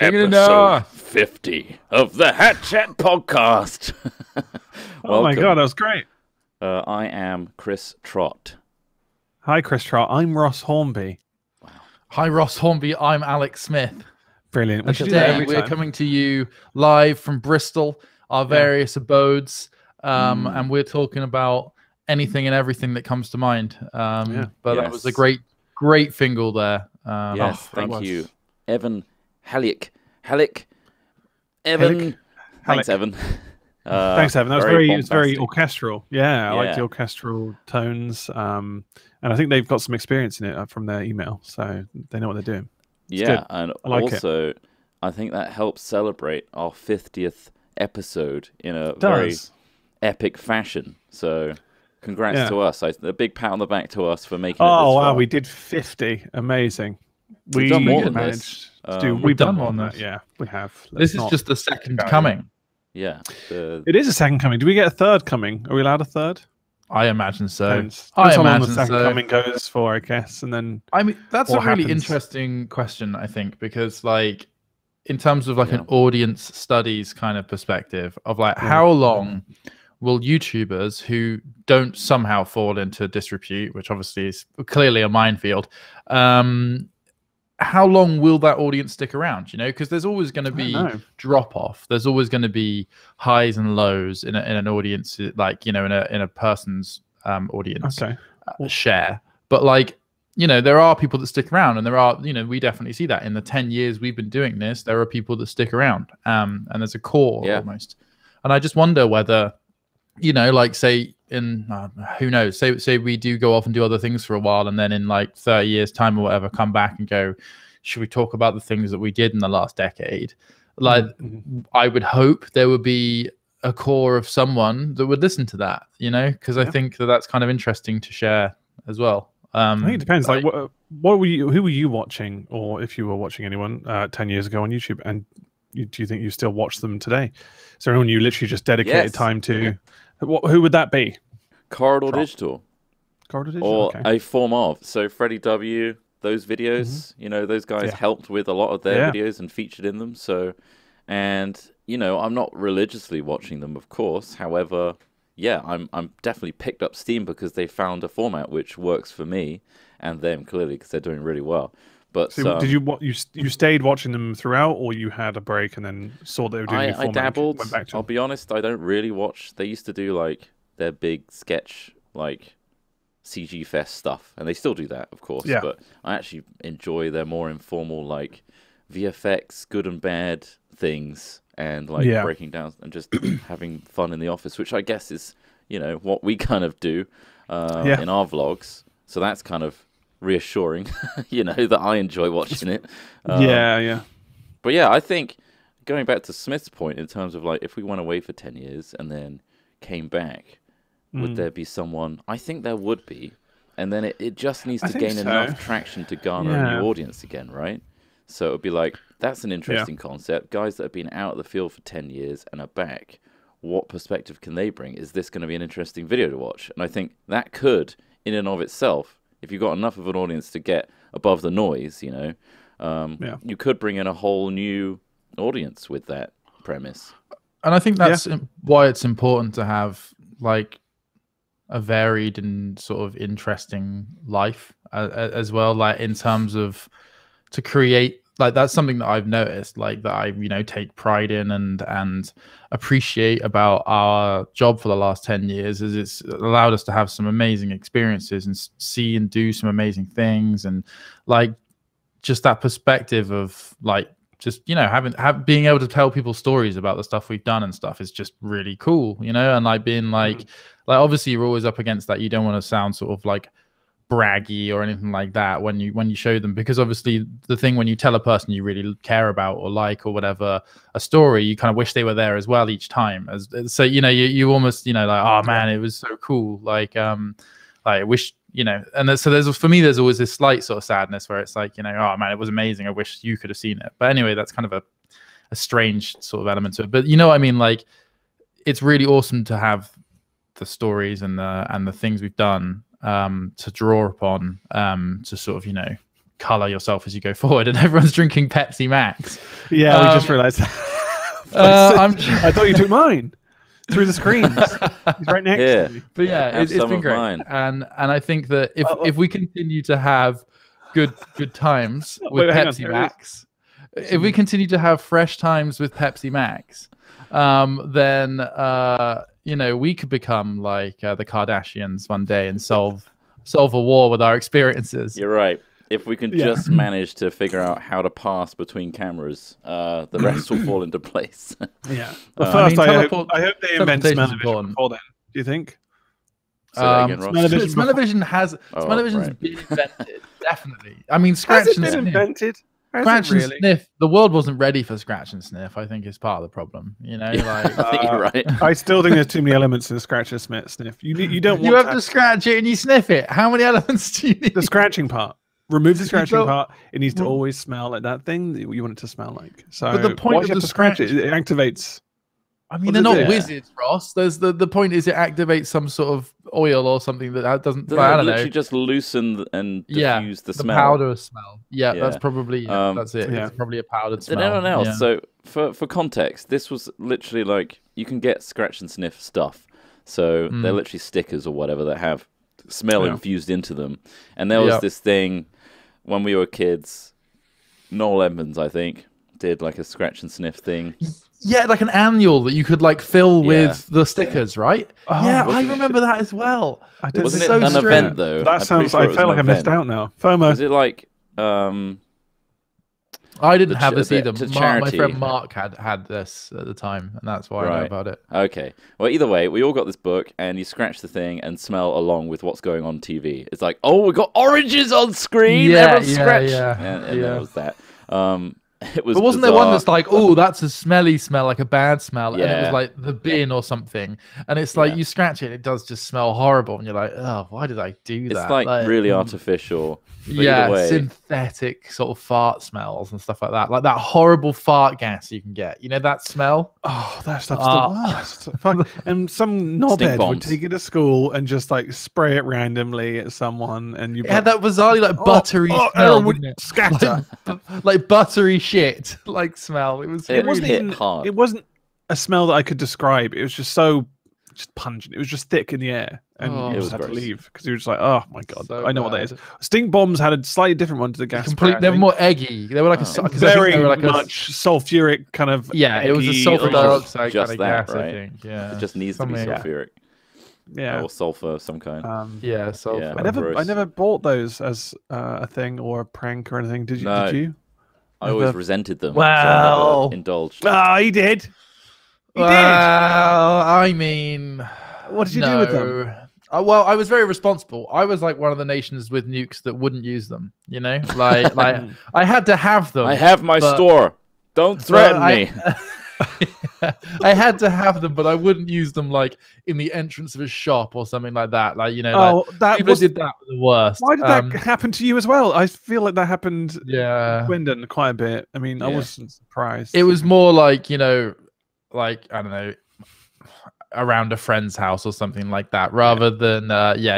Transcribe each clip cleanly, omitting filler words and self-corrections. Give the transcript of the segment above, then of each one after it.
Episode 50 of the Hat Chat podcast. Oh my God, that was great. I am Chris Trott. Hi, Chris Trott. I'm Ross Hornby. Hi, Ross Hornby. I'm Alex Smith. Brilliant. And today we're coming to you live from Bristol, our various abodes, and we're talking about anything and everything that comes to mind. But that was a great fingal there. Yes, thank you. Evan Halleck. Evan. Thanks, Evan. Thanks, Evan. That was very orchestral. Yeah, I like the orchestral tones. And I think they've got some experience in it from their email, so they know what they're doing. It's good. And like also, I think that helps celebrate our 50th episode in a very epic fashion. So, congrats to us. A big pat on the back to us for making it this far. Wow, we did 50. Amazing. We've done more than this. We've done more than that. Yeah, we have. This is just the second coming. Yeah. It is a second coming. Do we get a third coming? Are we allowed a third? I imagine so. Depends how long the second coming goes for, I guess. And then I mean, that's a really interesting question, I think, because like in terms of like an audience studies kind of perspective of like how long will YouTubers who don't somehow fall into disrepute, which obviously is clearly a minefield, how long will that audience stick around? You know, because there's always going to be drop off. There's always going to be highs and lows in an audience, like, you know, in a person's audience share. But like, you know, there are people that stick around, and there are, you know, we definitely see that in the 10 years we've been doing this. There are people that stick around, and there's a core almost. And I just wonder whether, you know, like say in who knows, say we do go off and do other things for a while, and then in like 30 years time or whatever come back and go, should we talk about the things that we did in the last decade? Like I would hope there would be a core of someone that would listen to that, you know, because I think that that's kind of interesting to share as well. I think it depends. Like what were you, who were you watching, or if you were watching anyone 10 years ago on YouTube, and do you think you still watch them today? Is there anyone you literally just dedicated time to? Who would that be? Corridor Digital. Corridor Digital, or a form of. So Freddie W, those videos, you know, those guys helped with a lot of their videos and featured in them. So, and you know, I'm not religiously watching them, of course. However, yeah, I'm definitely picked up steam because they found a format which works for me and them clearly because they're doing really well. But so did you stayed watching them throughout, or you had a break and then saw they were doing I dabbled. I'll be honest, I don't really watch. They used to do like their big sketch like CG Fest stuff, and they still do that, of course. Yeah. But I actually enjoy their more informal like VFX, good and bad things, and like breaking down and just having fun in the office, which I guess is, you know, what we kind of do in our vlogs. So that's kind of reassuring, you know, that I enjoy watching it. But yeah, I think going back to Smith's point in terms of like if we went away for 10 years and then came back, would there be someone? I think there would be, and then it just needs to gain enough traction to garner a new audience again, right? So it would be like, that's an interesting concept. Guys that have been out of the field for 10 years and are back, what perspective can they bring? Is this going to be an interesting video to watch? And I think that could, in and of itself, if you've got enough of an audience to get above the noise, you know, you could bring in a whole new audience with that premise. And I think that's why it's important to have like a varied and sort of interesting life as well, like in terms of to create, like that's something that I've noticed, like that I, you know, take pride in and appreciate about our job for the last 10 years is it's allowed us to have some amazing experiences and see and do some amazing things, and like just that perspective of like just, you know, being able to tell people stories about the stuff we've done and stuff is just really cool, you know, and like being like obviously you're always up against that. You don't want to sound sort of like braggy or anything like that when you show them, because obviously the thing when you tell a person you really care about or like or whatever a story, you kind of wish they were there as well each time, so you know you almost, you know, like, oh man, it was so cool, like I wish, you know, and so there's, for me, there's always this slight sort of sadness where it's like, you know, oh man, it was amazing, I wish you could have seen it. But anyway, that's kind of a strange sort of element to it, but you know what I mean, like it's really awesome to have the stories and the things we've done to draw upon, to sort of, you know, color yourself as you go forward, and everyone's drinking Pepsi Max. Yeah, we just realized. I thought you took mine through the screens. He's right next to me. But yeah, it's been great. Mine. And I think that if we continue to have good times with Pepsi Max, if we continue to have fresh times with Pepsi Max, then we could become like the Kardashians one day and solve a war with our experiences. You're right. If we can just manage to figure out how to pass between cameras, the rest will fall into place. Yeah. Well, first, I hope they invent smell-o-vision before then. Do you think? Smell-o-vision has been invented. Definitely. I mean, scratch and sniff. Invented? Scratch and sniff. The world wasn't ready for scratch and sniff. I think is part of the problem. I think you're right. I still think there's too many elements in scratch and sniff. You don't. You have to scratch it and you sniff it. How many elements do you need? The scratching part. Remove the scratching part. It needs to always smell like that thing that you want it to smell like. So, but the point of the scratch it activates. I mean, they're not wizards, Ross. There's the point is it activates some sort of oil or something that doesn't. I don't know. Just loosen and diffuse the smell. The powder smell. Yeah, that's probably that's it. Yeah. It's probably a powdered smell. Did anyone else? So for context, this was literally like you can get scratch and sniff stuff. So they're literally stickers or whatever that have smell infused into them. And there was this thing when we were kids. Noel Edmonds, I think, did like a scratch and sniff thing. Yeah, like an annual that you could like fill with the stickers, right? Oh, yeah, I remember that as well. Wasn't it an event though? That sounds. I feel like I missed out now. FOMO. Was it like? I didn't have this either. My friend Mark had this at the time, and that's why I know about it. Okay. Well, either way, we all got this book, and you scratch the thing and smell along with what's going on TV. It's like, oh, we got oranges on screen. Yeah, and there was that. It was. But wasn't there one that's like, oh, that's a smelly smell, like a bad smell, and it was like the bin or something, and it's like you scratch it, and it does just smell horrible, and you're like, oh, why did I do that? It's like really artificial. Synthetic sort of fart smells and stuff like that horrible fart gas you can get. You know that smell? Oh, that stuff's the worst. And some knobhead would take it to school and just like spray it randomly at someone, and you had that bizarrely like buttery smell, would scatter like buttery shit like smell. It wasn't even hard. It wasn't a smell that I could describe. It was just pungent. It was just thick in the air, and you just had to leave because you were just like, oh my god, I know what that is. Stink bombs had a slightly different one to the gas. They were more eggy. They were like very much sulfuric kind of. Yeah, it was a sulfur dioxide just kind of that, gas. right? I think. Yeah, it just needs to be sulfuric. Yeah, or sulfur of some kind. Sulfur. Yeah. I never bought those as a thing or a prank or anything. Did you? No. Did you? I always resented them. Well, so I indulged. Oh, he did. Well, I mean, what did you do with them? Well, I was very responsible. I was like one of the nations with nukes that wouldn't use them. You know, like I had to have them. I have my store. Don't threaten me. I had to have them, but I wouldn't use them like in the entrance of a shop or something like that. Like, you know, people did that for the worst. Why did that happen to you as well? I feel like that happened to Swindon quite a bit. I mean, I wasn't surprised. It was more like, you know, like, I don't know, around a friend's house or something like that, rather than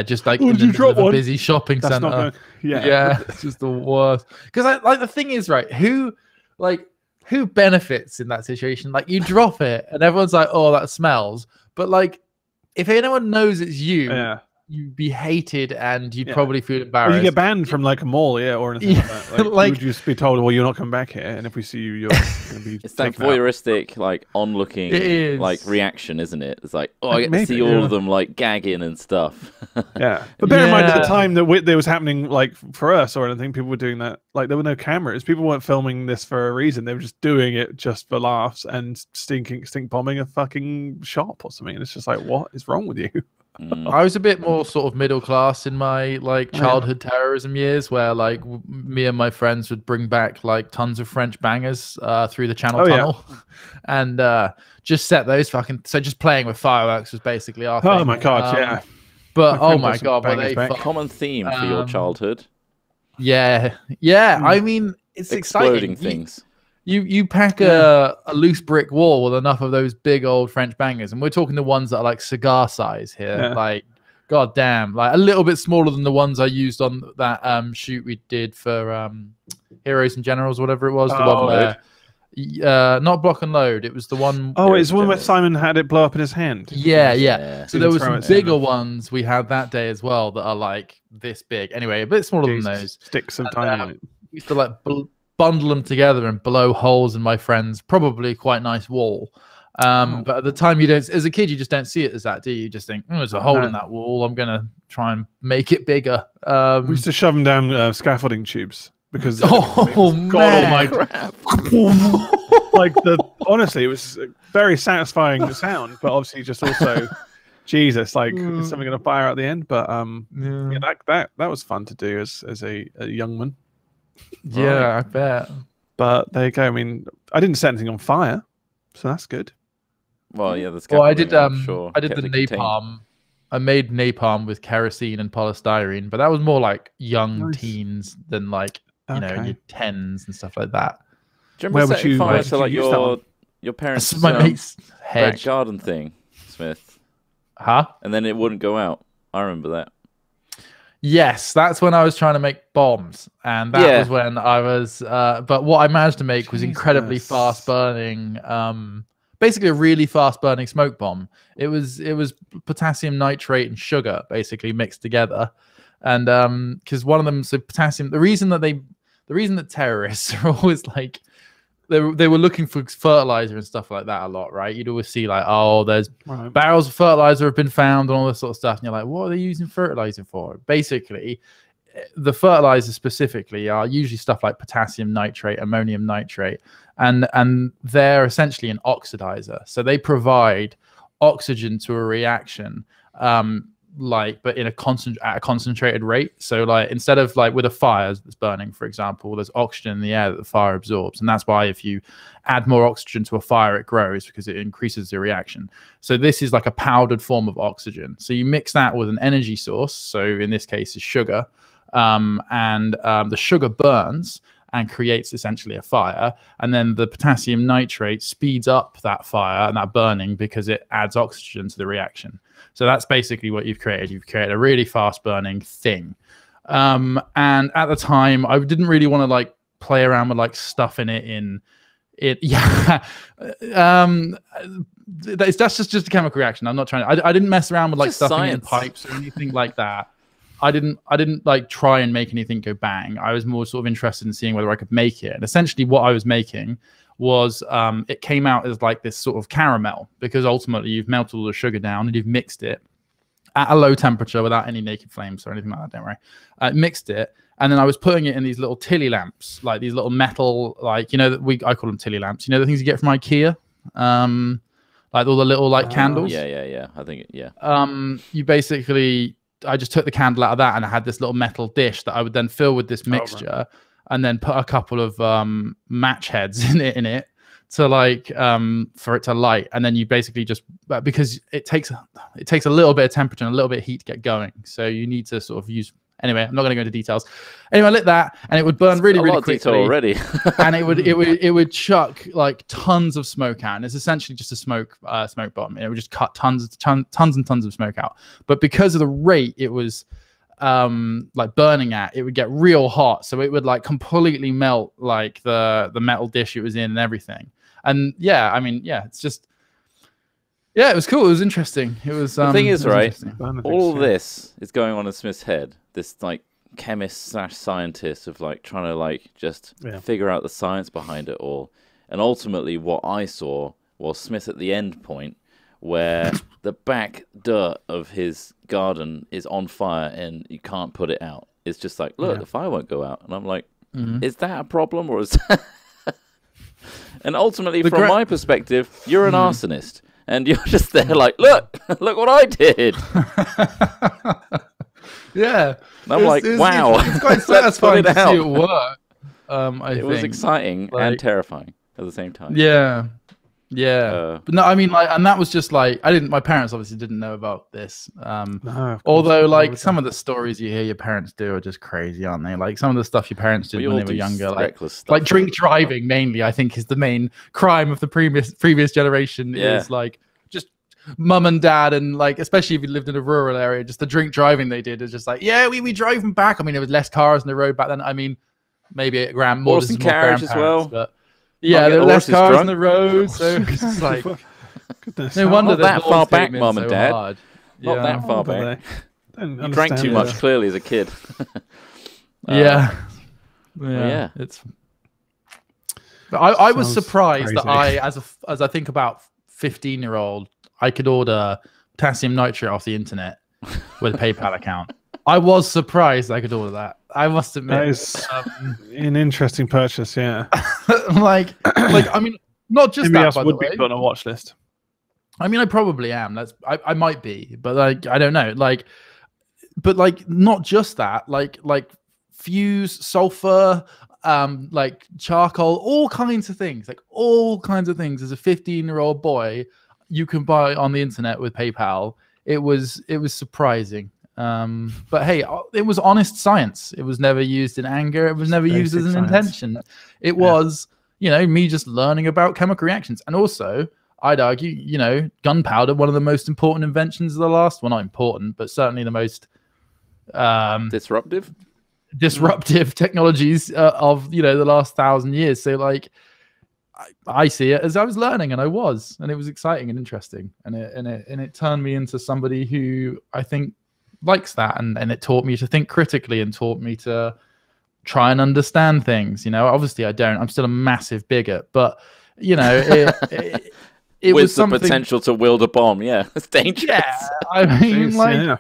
just like in the middle of a busy shopping center. It's just the worst. Because the thing is, right, who benefits in that situation? Like, you drop it and everyone's like, oh, that smells, but like if anyone knows it's you, you'd be hated and you'd probably feel embarrassed. Or you get banned from like a mall, or anything like that. Like, you would just be told, well, you're not coming back here, and if we see you, you're going to be it's that voyeuristic, like onlooking like reaction, isn't it? It's like, oh, I get to see all of them like gagging and stuff. Yeah, but bear in mind at the time that there was happening, like for us or anything, people were doing that. Like, there were no cameras. People weren't filming this for a reason. They were just doing it just for laughs and stink bombing a fucking shop or something. And it's just like, what is wrong with you? I was a bit more sort of middle class in my like childhood terrorism years, where like me and my friends would bring back like tons of French bangers through the Channel Tunnel, and just set those just playing with fireworks was basically our thing. Oh my god, But oh my god, were they common theme for your childhood? Yeah. I mean, it's exploding exciting. Things. You pack a loose brick wall with enough of those big old French bangers, and we're talking the ones that are like cigar size here, like God damn, like a little bit smaller than the ones I used on that shoot we did for Heroes and Generals, whatever it was. The one where, not Block and Load. It was the one. Oh, it's one where Simon had it blow up in his hand. Yeah. So there was some bigger ones we had that day as well that are like this big. Anyway, a bit smaller than those. Sticks of dynamite. We used to like bundle them together and blow holes in my friend's probably quite nice wall. But at the time, you don't. As a kid, you just don't see it as that, do you? You just think, "Oh, there's a hole in that wall. I'm gonna try and make it bigger." We used to shove them down scaffolding tubes because God almighty, like honestly, it was a very satisfying sound, but obviously just also, Jesus, like is something gonna fire at the end? But that was fun to do as a young man. Yeah, I bet. But there you go. I mean, I didn't set anything on fire, so that's good. Well, yeah, I did. I did the napalm. I made napalm with kerosene and polystyrene, but that was more like young teens than like you know, in your tens and stuff like that. Do you remember setting fire to like your parents' my mate's back garden thing, Smith? Huh? And then it wouldn't go out. I remember that. Yes, that's when I was trying to make bombs, and that was when I was. But what I managed to make was incredibly fast burning. Basically, a really fast burning smoke bomb. It was potassium nitrate and sugar basically mixed together, and because one of them, so potassium. The reason that terrorists are always like. They were looking for fertilizer and stuff like that a lot, right? You'd always see like, oh, there's barrels of fertilizer have been found and all this sort of stuff. And you're like, what are they using fertilizer for? Basically, the fertilizers specifically are usually stuff like potassium nitrate, ammonium nitrate, and they're essentially an oxidizer. So they provide oxygen to a reaction, but in at a concentrated rate. So like instead of like with a fire that's burning, for example, there's oxygen in the air that the fire absorbs, and that's why if you add more oxygen to a fire, it grows because it increases the reaction. So this is like a powdered form of oxygen. So you mix that with an energy source. So in this case is sugar, and the sugar burns and creates essentially a fire, and then the potassium nitrate speeds up that fire and that burning because it adds oxygen to the reaction. So that's basically what you've created. You've created a really fast burning thing. And at the time, I didn't really want to like play around with like stuff in it. Yeah. That's just a chemical reaction. I'm not trying to, I didn't mess around with like stuffing it in pipes or anything like that. I didn't like try and make anything go bang. I was more sort of interested in seeing whether I could make it. And essentially what I was making was it came out as like this sort of caramel, because ultimately you've melted all the sugar down and you've mixed it at a low temperature without any naked flames or anything like that. Don't worry. Mixed it, and then I was putting it in these little tilly lamps, like these little metal, like I call them tilly lamps. You know the things you get from IKEA, like all the little like candles. Yeah. I think you basically. I just took the candle out of that and I had this little metal dish that I would then fill with this mixture and then put a couple of match heads in it to like for it to light. And then you basically just, because it takes a little bit of temperature and a little bit of heat to get going. So you need to sort of use, anyway, I'm not going to go into details. Anyway, I lit that and it would burn really quickly already. And it would chuck like tons of smoke out. And it's essentially just a smoke bomb. And it would just cut tons and tons of smoke out. But because of the rate it was like burning at, it would get real hot. So it would like completely melt like the metal dish it was in and everything. And it's just, it was cool. It was interesting. It was the thing is, right, all this is going on in Smith's head, this like chemist / scientist of like trying to like just figure out the science behind it all. And ultimately what I saw was Smith at the end point where the back dirt of his garden is on fire and you can't put it out. It's just like, look, the fire won't go out. And I'm like, is that a problem or is that... And ultimately, from my perspective, you're an arsonist. And you're just there like, look what I did. Yeah. And I'm like, wow. It's quite satisfying to see it work. It was exciting and terrifying at the same time. Yeah. Yeah. But no, I mean, like, and that was just like, my parents obviously didn't know about this. Although, like, some of the stories you hear your parents do are just crazy, aren't they? Like, some of the stuff your parents did when they were younger, like drink driving mainly, I think is the main crime of the previous generation is like, just mum and dad, and like, especially if you lived in a rural area, just the drink driving they did is just like, yeah, we drove them back. I mean, there was less cars on the road back then. I mean, maybe a more carriage as well. But yeah, there were less cars on the road, so it's like, goodness, no wonder that far back, mum and dad. Hard. Not that far back. You drank too much, clearly, as a kid. Yeah, it's. But I was surprised that as I think about 15-year-old, I could order potassium nitrate off the internet with a PayPal account. I was surprised I could order that. I must admit, that is an interesting purchase. Yeah, like I mean, not just maybe that. Else by would the way. be put on a watch list. I mean, I probably am. I might be, but like I don't know. Like, but like not just that. Like fuse, sulfur, like charcoal, all kinds of things. Like all kinds of things. As a 15-year-old boy, you can buy on the internet with PayPal. It was surprising. But hey, it was honest science. It was never used in anger. It was never used as an intention. It was, me just learning about chemical reactions. And also, I'd argue, gunpowder, one of the most important inventions of the last, well, not important, but certainly the most disruptive technologies of, the last 1,000 years. So like, I see it as I was learning, and it was exciting and interesting. And it turned me into somebody who I think likes that. And it taught me to think critically and taught me to try and understand things. Obviously I don't, I'm still a massive bigot, but it with was something... the potential to wield a bomb. Yeah, it's dangerous. Yeah, I mean,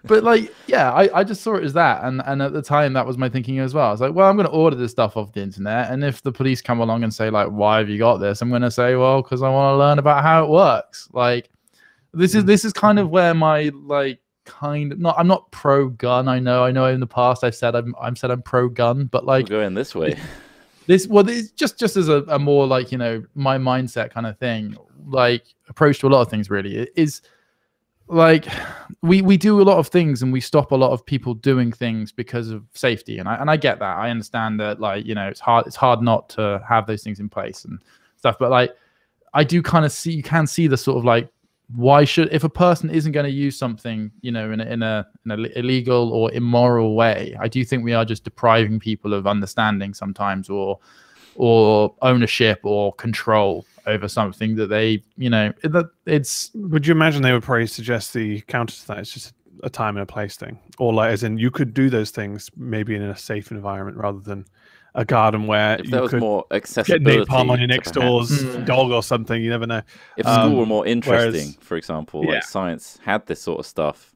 but like, yeah, I just saw it as that, and at the time that was my thinking as well. I was like, well, I'm going to order this stuff off the internet, and if the police come along and say like, why have you got this? I'm going to say, well, because I want to learn about how it works. Like, this is kind of where my I'm not pro gun. I know in the past I've said I'm pro gun, but like we're going this way. This just as a more like, my mindset kind of thing, like approach to a lot of things really. It is like we do a lot of things and we stop a lot of people doing things because of safety. And I get that. I understand that, like, it's hard not to have those things in place and stuff. But like, I do kind of see, you can see the sort of like, if a person isn't going to use something, in a illegal or immoral way, I do think we are just depriving people of understanding sometimes, or ownership or control over something that they, it's. Would you imagine they would probably suggest the counter to that? It's just a time and a place thing, or like, as in, you could do those things maybe in a safe environment rather than a garden where if there was more get accessibility, napalm on your next door's dog or something. You never know. If school were more interesting, for example, yeah, like science had this sort of stuff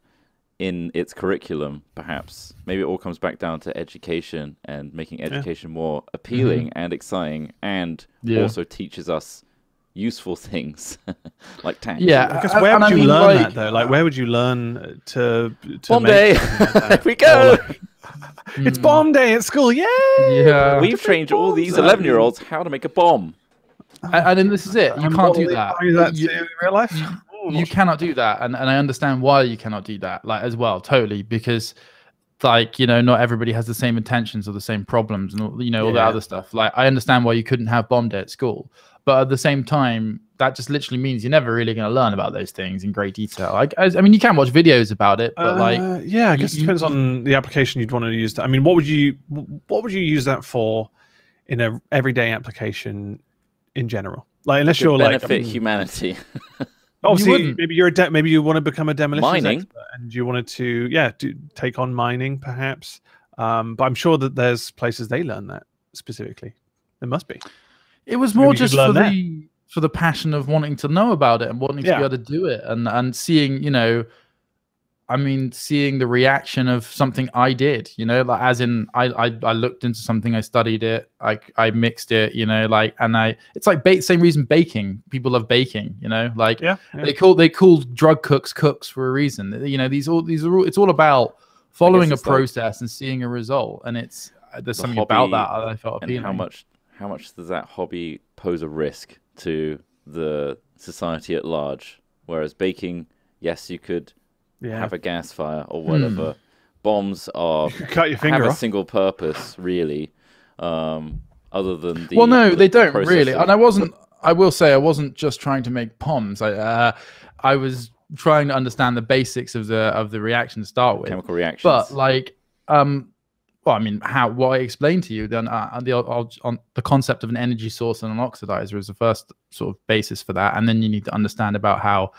in its curriculum, perhaps maybe it all comes back down to education and making education more appealing and exciting, and also teaches us useful things like tax. Yeah, because where would you learn that though? Like, where would you learn to bomb day? Here we go. It's bomb day at school. Yay! Yeah, we've trained all these 11-year-olds how to make a bomb. And then this is it. You can't do that. In real life. You cannot do that, and I understand why you cannot do that, like, as well, totally, because like, not everybody has the same intentions or the same problems and all that other stuff. Like, I understand why you couldn't have bomb day at school, but at the same time, that just literally means you're never really going to learn about those things in great detail. Like, I mean, you can watch videos about it, but like, yeah, I guess it depends on the application you'd want to use. I mean, what would you use that for in a everyday application in general? Like, unless you're benefit humanity. Obviously, maybe you want to become a demolition expert and you wanted to take on mining, perhaps. But I'm sure that there's places they learn that specifically. There must be. It was more just for the passion of wanting to know about it and wanting to be able to do it, and seeing, seeing the reaction of something I did, like, as in I looked into something, I studied it, I mixed it, and it's like same reason baking. People love baking, like they call drug cooks for a reason. It's all about following a process and seeing a result, and there's something about that I felt appealing. How much does that hobby pose a risk to the society at large? Whereas baking, yes, you could have a gas fire or whatever. Bombs cut your finger have off. A single purpose, really, other than the they don't really. And I wasn't I will say I wasn't just trying to make bombs. I was trying to understand the basics of the reaction to start with. Chemical reactions. But like, well, I mean, what I explained to you then on the concept of an energy source and an oxidizer is the first sort of basis for that, and then you need to understand about how,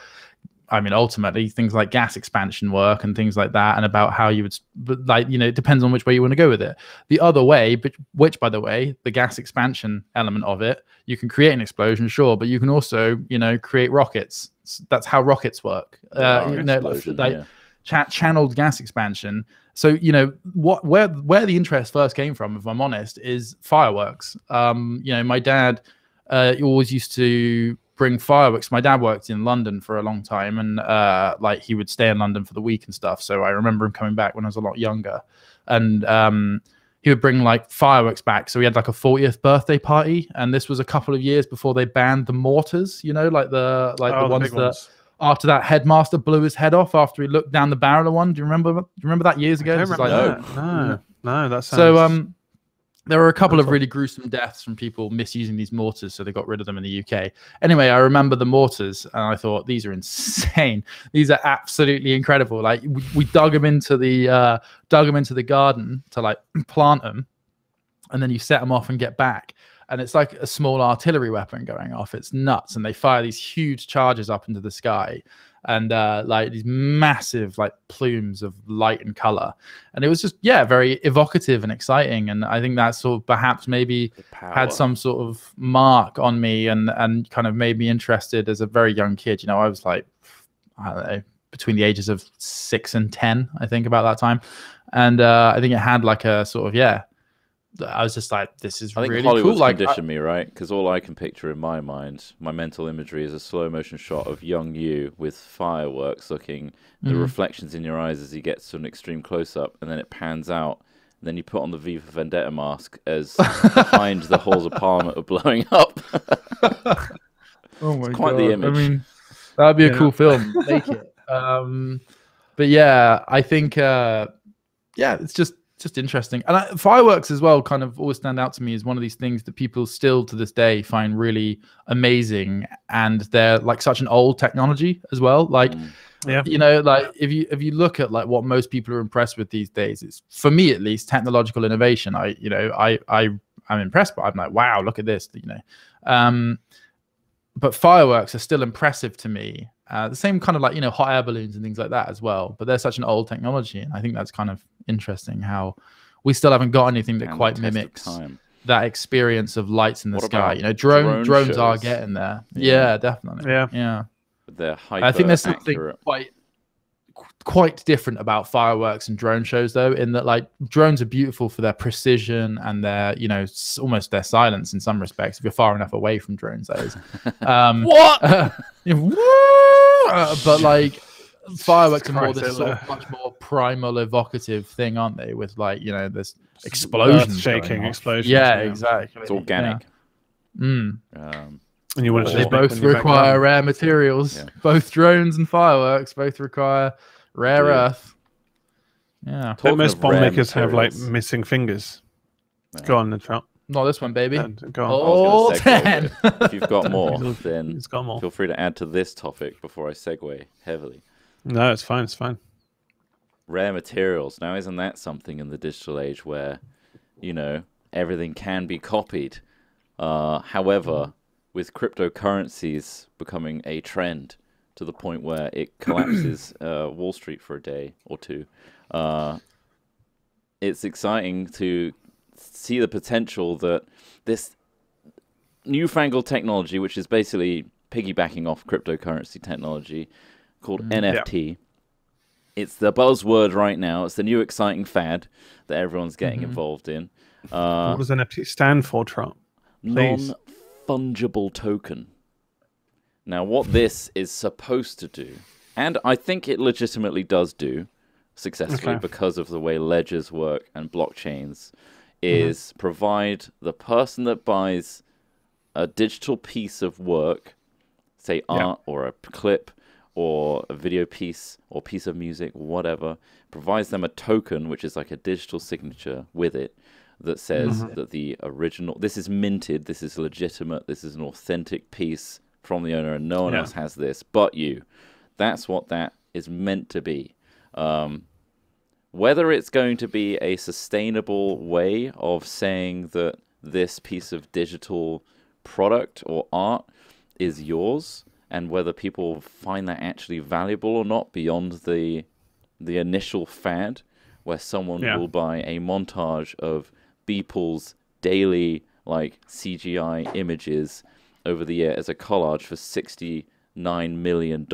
I mean, ultimately things like gas expansion work and things like that, and about how you would, like, you know, it depends on which way you want to go with it. The other way, which by the way, the gas expansion element of it, you can create an explosion, sure, but you can also, you know, create rockets. That's how rockets work. You know, channeled gas expansion. So, you know, where the interest first came from, if I'm honest, is fireworks. You know, my dad always used to bring fireworks. My dad worked in London for a long time, and like he would stay in London for the week and stuff. So I remember him coming back when I was a lot younger, and he would bring like fireworks back. So we had like a 40th birthday party, and this was a couple of years before they banned the mortars. You know, like the ones that. After that headmaster blew his head off after he looked down the barrel of one. Do you remember that years ago? No, that sounds... So there were a couple of really gruesome deaths from people misusing these mortars, so they got rid of them in the UK. Anyway, I remember the mortars, and I thought, these are insane. These are absolutely incredible. Like we dug them into the garden to like plant them, and then you set them off and get back. And it's like a small artillery weapon going off. It's nuts. And they fire these huge charges up into the sky, and like these massive like plumes of light and color. And it was just, yeah, very evocative and exciting. And I think that sort of perhaps maybe had some sort of mark on me, and kind of made me interested as a very young kid. You know, I was like, I don't know, between the ages of 6 and 10, I think, about that time. And I think it had like a sort of, yeah, I was just like, this is really cool. I think Hollywood's like, conditioned me, right? Because all I can picture in my mind, my mental imagery, is a slow motion shot of young you with fireworks looking, the reflections in your eyes as he gets to an extreme close up, and then it pans out. And then you put on the V for Vendetta mask as behind the halls of Parliament are blowing up. Oh my it's quite God. the image. I mean, that'd be a cool film. Make it. But yeah, I think, yeah, it's just interesting. And fireworks as well kind of always stand out to me as one of these things that people still to this day find really amazing, and they're like such an old technology as well. Like, yeah, you know, like if you look at like what most people are impressed with these days, it's, for me at least, technological innovation. I'm impressed, but I'm like, wow, look at this, you know. But fireworks are still impressive to me. The same kind of like, you know, hot air balloons and things like that as well. But they're such an old technology. And I think that's kind of interesting how we still haven't got anything that quite mimics that experience of lights in the sky. You know, drones are getting there. Yeah, definitely. Yeah. They're I think there's something quite different about fireworks and drone shows, though, in that like drones are beautiful for their precision and their, you know, almost their silence in some respects, if you're far enough away from drones, that is. But like fireworks are more this sort of much more primal, evocative thing, aren't they? With like, you know, this explosion, shaking explosions. Yeah, exactly. It's organic. Yeah. And you want they both require rare materials. Yeah. Both drones and fireworks both require rare earth. Yeah. Don't most bomb makers have like missing fingers? Yeah. Go on, then, Trout. Not this one, baby. Go on. Oh, 10. If you've got more, then feel free to add to this topic before I segue heavily. No, it's fine. It's fine. Rare materials. Now, isn't that something in the digital age where, you know, everything can be copied? However, with cryptocurrencies becoming a trend to the point where it collapses Wall Street for a day or two, it's exciting to see the potential that this newfangled technology, which is basically piggybacking off cryptocurrency technology, called NFT. It's the buzzword right now. It's the new exciting fad that everyone's getting involved in. What does NFT stand for, Trump? Non-fungible token. Now, what this is supposed to do, and I think it legitimately does do successfully because of the way ledgers work and blockchains, is provide the person that buys a digital piece of work, say art or a clip or a video piece or piece of music, whatever, provides them a token, which is like a digital signature with it, that says that the original, this is minted, this is legitimate, this is an authentic piece from the owner, and no one else has this but you. That's what that is meant to be. Whether it's going to be a sustainable way of saying that this piece of digital product or art is yours, and whether people find that actually valuable or not beyond the initial fad, where someone will buy a montage of Beeple's daily like CGI images over the year as a collage for $69 million.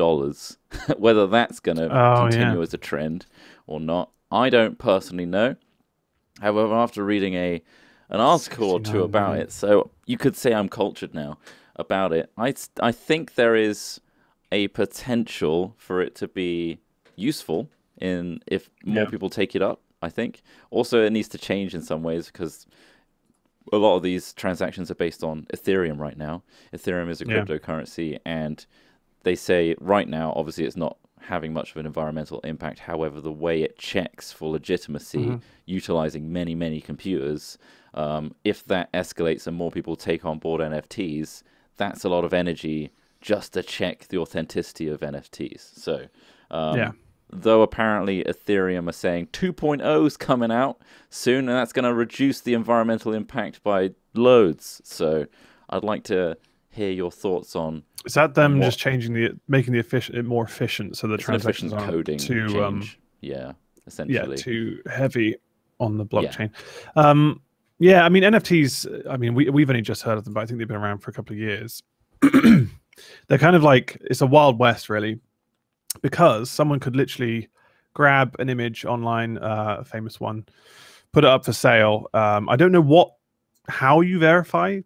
Whether that's going to continue as a trend or not, I don't personally know. However, after reading an article or two about it, so you could say I'm cultured now about it, I think there is a potential for it to be useful if more people take it up, I think. Also, it needs to change in some ways, because a lot of these transactions are based on Ethereum right now. Ethereum is a cryptocurrency, and they say right now, obviously, it's not having much of an environmental impact. However, the way it checks for legitimacy, utilizing many, many computers, if that escalates and more people take on board NFTs, that's a lot of energy just to check the authenticity of NFTs. So, though apparently Ethereum are saying 2.0 is coming out soon, and that's going to reduce the environmental impact by loads. So, I'd like to hear your thoughts on. Is that them just changing making it more efficient, so the transactions aren't coding too change. Essentially, too heavy on the blockchain. I mean, NFTs. I mean, we've only just heard of them, but I think they've been around for a couple of years. They're kind of like, it's a wild west, really, because someone could literally grab an image online, a famous one, put it up for sale. I don't know how you verify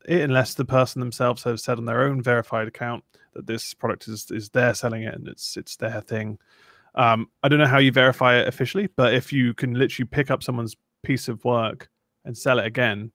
it, unless the person themselves have said on their own verified account that this product is they're selling it and it's their thing. I don't know how you verify it officially, but if you can literally pick up someone's piece of work and sell it again,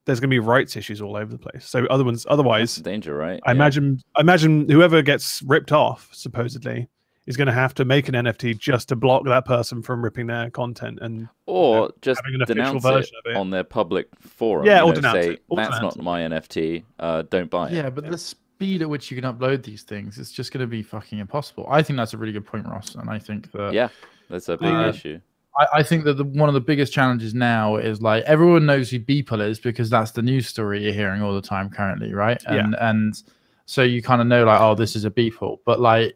there's going to be rights issues all over the place. So otherwise, that's danger, right? I imagine whoever gets ripped off supposedly is going to have to make an NFT just to block that person from ripping their content, or just denounce it on their public forum. Or denounce it. That's not my NFT. Don't buy it. Yeah, but the speed at which you can upload these things is just going to be fucking impossible. I think that's a really good point, Ross, and I think that that's a big issue. I think that one of the biggest challenges now is like everyone knows who Beeple is because that's the news story you're hearing all the time currently, right? And so you kind of know like, oh, this is a Beeple, but like,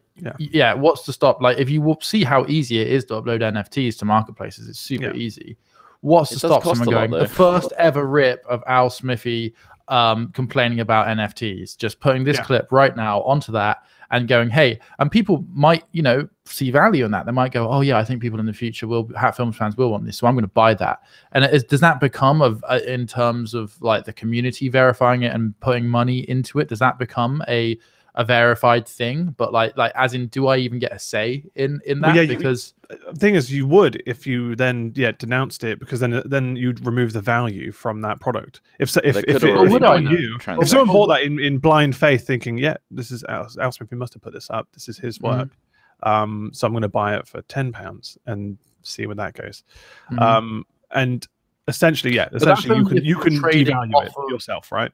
what's to stop? Like, if you see how easy it is to upload NFTs to marketplaces, it's super easy. What's to stop someone going, the first ever rip of Al Smithy complaining about NFTs, just putting this clip right now onto that and going, hey, and people might, see value in that. They might go, oh yeah, I think people in the future film fans will want this, so I'm going to buy that. And does that become in terms of like the community verifying it and putting money into it? Does that become a verified thing? But like as in, do I even get a say in that? Well, because the thing is, you would if you then denounced it, because then you'd remove the value from that product. If someone bought that in blind faith, thinking, this is Al Smith, he must have put this up, this is his work, so I'm going to buy it for £10 and see where that goes. And essentially, you can devalue it yourself, right?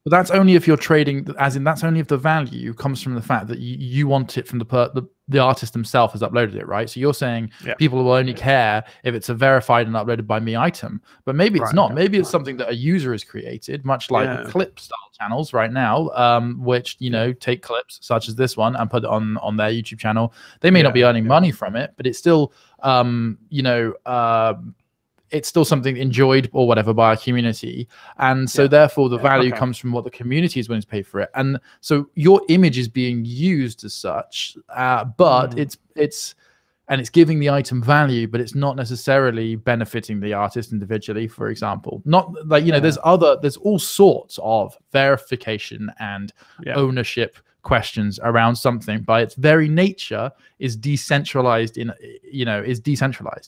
But that's only if you're trading, as in that's only if the value comes from the fact that you want it from the artist himself has uploaded it, right? So you're saying people will only care if it's a verified and uploaded by me item, but maybe it's not. Maybe it's something that a user has created, much like clip style channels right now, which take clips such as this one and put it on their YouTube channel. They may not be earning money from it, but it's still it's still something enjoyed or whatever by a community. And so therefore the value comes from what the community is willing to pay for it. And so your image is being used as such, but it's giving the item value, but it's not necessarily benefiting the artist individually, for example. Not like, there's all sorts of verification and ownership questions around something by its very nature is decentralized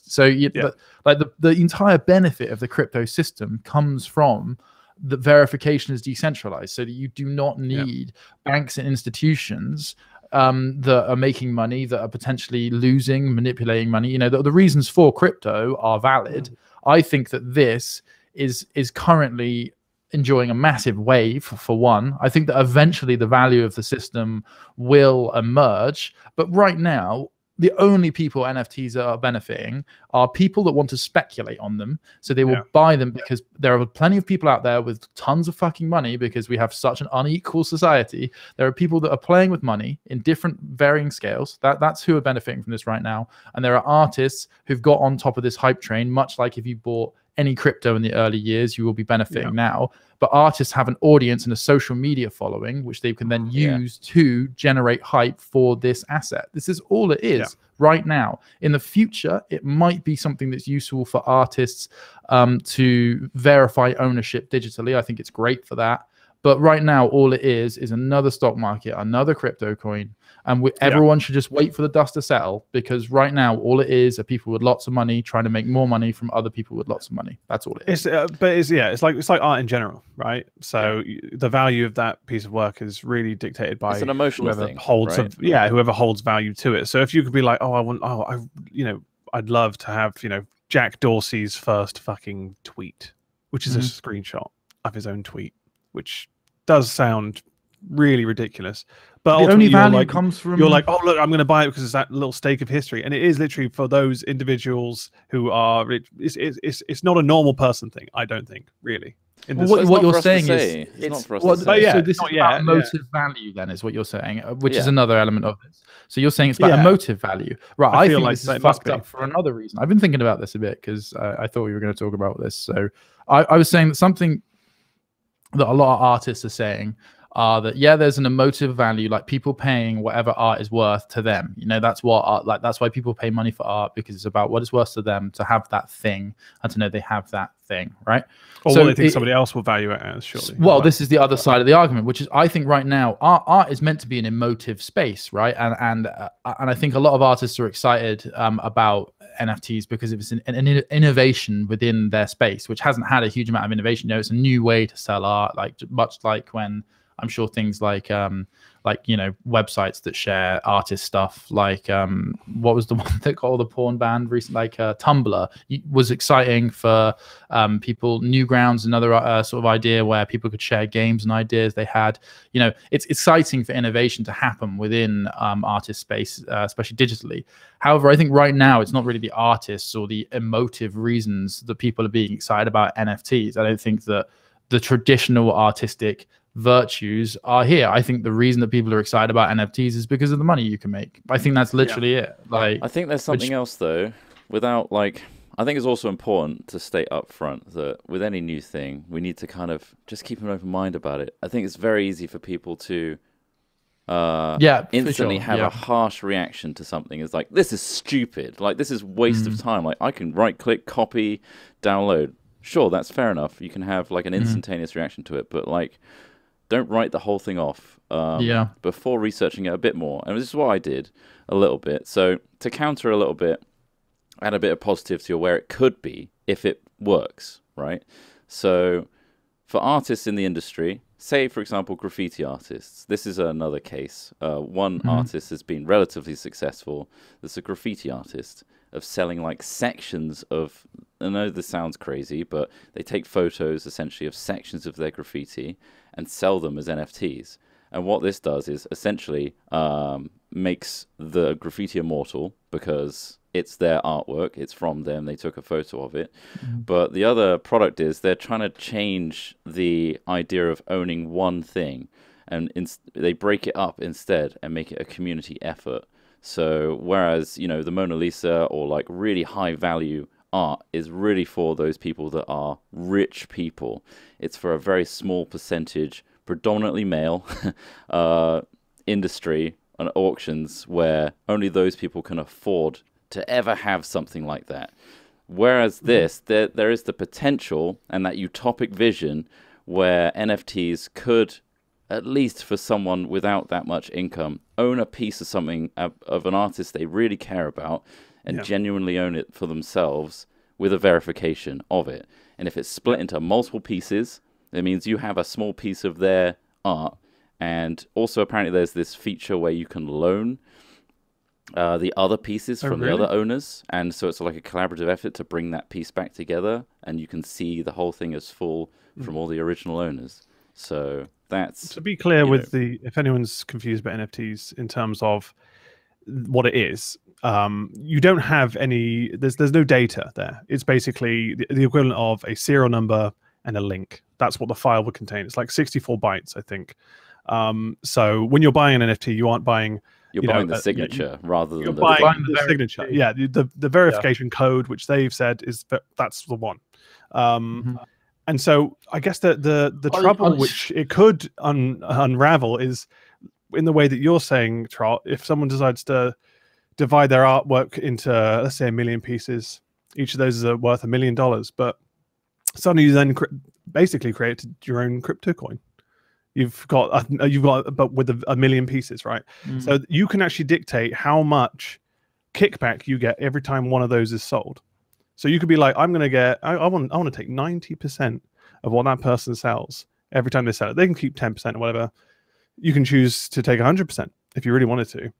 so the entire benefit of the crypto system comes from the verification is decentralized, so that you do not need banks and institutions that are making money, that are potentially manipulating money. The reasons for crypto are valid. I think that this is currently enjoying a massive wave for one. I think that eventually the value of the system will emerge, but right now the only people NFTs are benefiting are people that want to speculate on them. So they will buy them because there are plenty of people out there with tons of fucking money, because we have such an unequal society. There are people that are playing with money in different varying scales. That's who are benefiting from this right now. And there are artists who've got on top of this hype train, much like if you bought any crypto in the early years, you will be benefiting now. But artists have an audience and a social media following, which they can then use to generate hype for this asset. This is all it is right now. In the future, it might be something that's useful for artists to verify ownership digitally. I think it's great for that. But right now, all it is another stock market, another crypto coin. And everyone should just wait for the dust to settle, because right now, all it is are people with lots of money trying to make more money from other people with lots of money. That's all it is. It's like art in general, right? So the value of that piece of work is really dictated by it's an emotional whoever thing, holds right? whoever holds value to it. So if you could be like, I'd love to have, Jack Dorsey's first fucking tweet, which is a screenshot of his own tweet, which does sound really ridiculous, but the only value comes from, you're like, oh look, I'm going to buy it because it's that little stake of history. And it is literally for those individuals who are it's not a normal person thing, I don't think, really. What you're saying is it's not for us to say. So this is about emotive value, then, is what you're saying, which is another element of this. So you're saying it's about emotive value, right? I think like this is fucked up for another reason. I've been thinking about this a bit because I thought we were going to talk about this. So I was saying that something that a lot of artists are saying are that there's an emotive value, like people paying whatever art is worth to them. That's what art, like that's why people pay money for art, because it's about what it's worth to them to have that thing and to know they have that thing, right? Or what they think somebody else will value it as, surely. Well, this is the other side of the argument, which is I think right now art is meant to be an emotive space, right? And I think a lot of artists are excited about NFTs because it's an innovation within their space, which hasn't had a huge amount of innovation. It's a new way to sell art, like much like when I'm sure things like websites that share artist stuff, like what was the one that got all the porn banned recently, like Tumblr, was exciting for people. Newgrounds, another sort of idea where people could share games and ideas they had. It's exciting for innovation to happen within artist space, especially digitally. However, I think right now it's not really the artists or the emotive reasons that people are being excited about NFTs. I don't think that the traditional artistic virtues are here. I think the reason that people are excited about NFTs is because of the money you can make. I think that's literally it. Like, I think there's something else though. I think it's also important to state up front that with any new thing, we need to kind of just keep an open mind about it. I think it's very easy for people to instantly have a harsh reaction to something. It's like, this is stupid. Like, this is waste of time. Like, I can right-click, copy, download. Sure, that's fair enough. You can have like an instantaneous reaction to it, but like, don't write the whole thing off before researching it a bit more. And this is what I did a little bit. So to counter a little bit, add a bit of positivity or where it could be if it works, right? So for artists in the industry, say, for example, graffiti artists, this is another case. One artist has been relatively successful. There's a graffiti artist of selling like sections of, I know this sounds crazy, but they take photos essentially of sections of their graffiti and sell them as NFTs. And what this does is essentially makes the graffiti immortal because it's their artwork, it's from them, they took a photo of it. But the other product is they're trying to change the idea of owning one thing, and they break it up instead and make it a community effort. So whereas, the Mona Lisa or like really high value art is really for those people that are rich people, it's for a very small percentage, predominantly male industry and auctions where only those people can afford to ever have something like that. Whereas there is the potential and that utopic vision where NFTs could, at least for someone without that much income, own a piece of something of an artist they really care about and genuinely own it for themselves with a verification of it. And if it's split into multiple pieces, it means you have a small piece of their art. And also apparently there's this feature where you can loan the other pieces from really? the other owners, and so it's like a collaborative effort to bring that piece back together, and you can see the whole thing as full from all the original owners. So that's, to be clear with the, if anyone's confused about NFTs in terms of what it is, you don't have any, there's no data there. It's basically the equivalent of a serial number and a link. That's what the file would contain. It's like 64 bytes, I think. So when you're buying an NFT, you aren't buying, you're buying the signature rather than the signature. Yeah, the verification code, which they've said is that's the one. And so I guess the trouble which it could unravel is in the way that you're saying, Trott. If someone decides to divide their artwork into, let's say, 1 million pieces, each of those is worth $1 million, but suddenly you then basically created your own crypto coin. You've got but with 1 million pieces, right? So you can actually dictate how much kickback you get every time one of those is sold. So you could be like, I'm going to get, I want to take 90% of what that person sells every time they sell it. They can keep 10% or whatever. You can choose to take 100% if you really wanted to.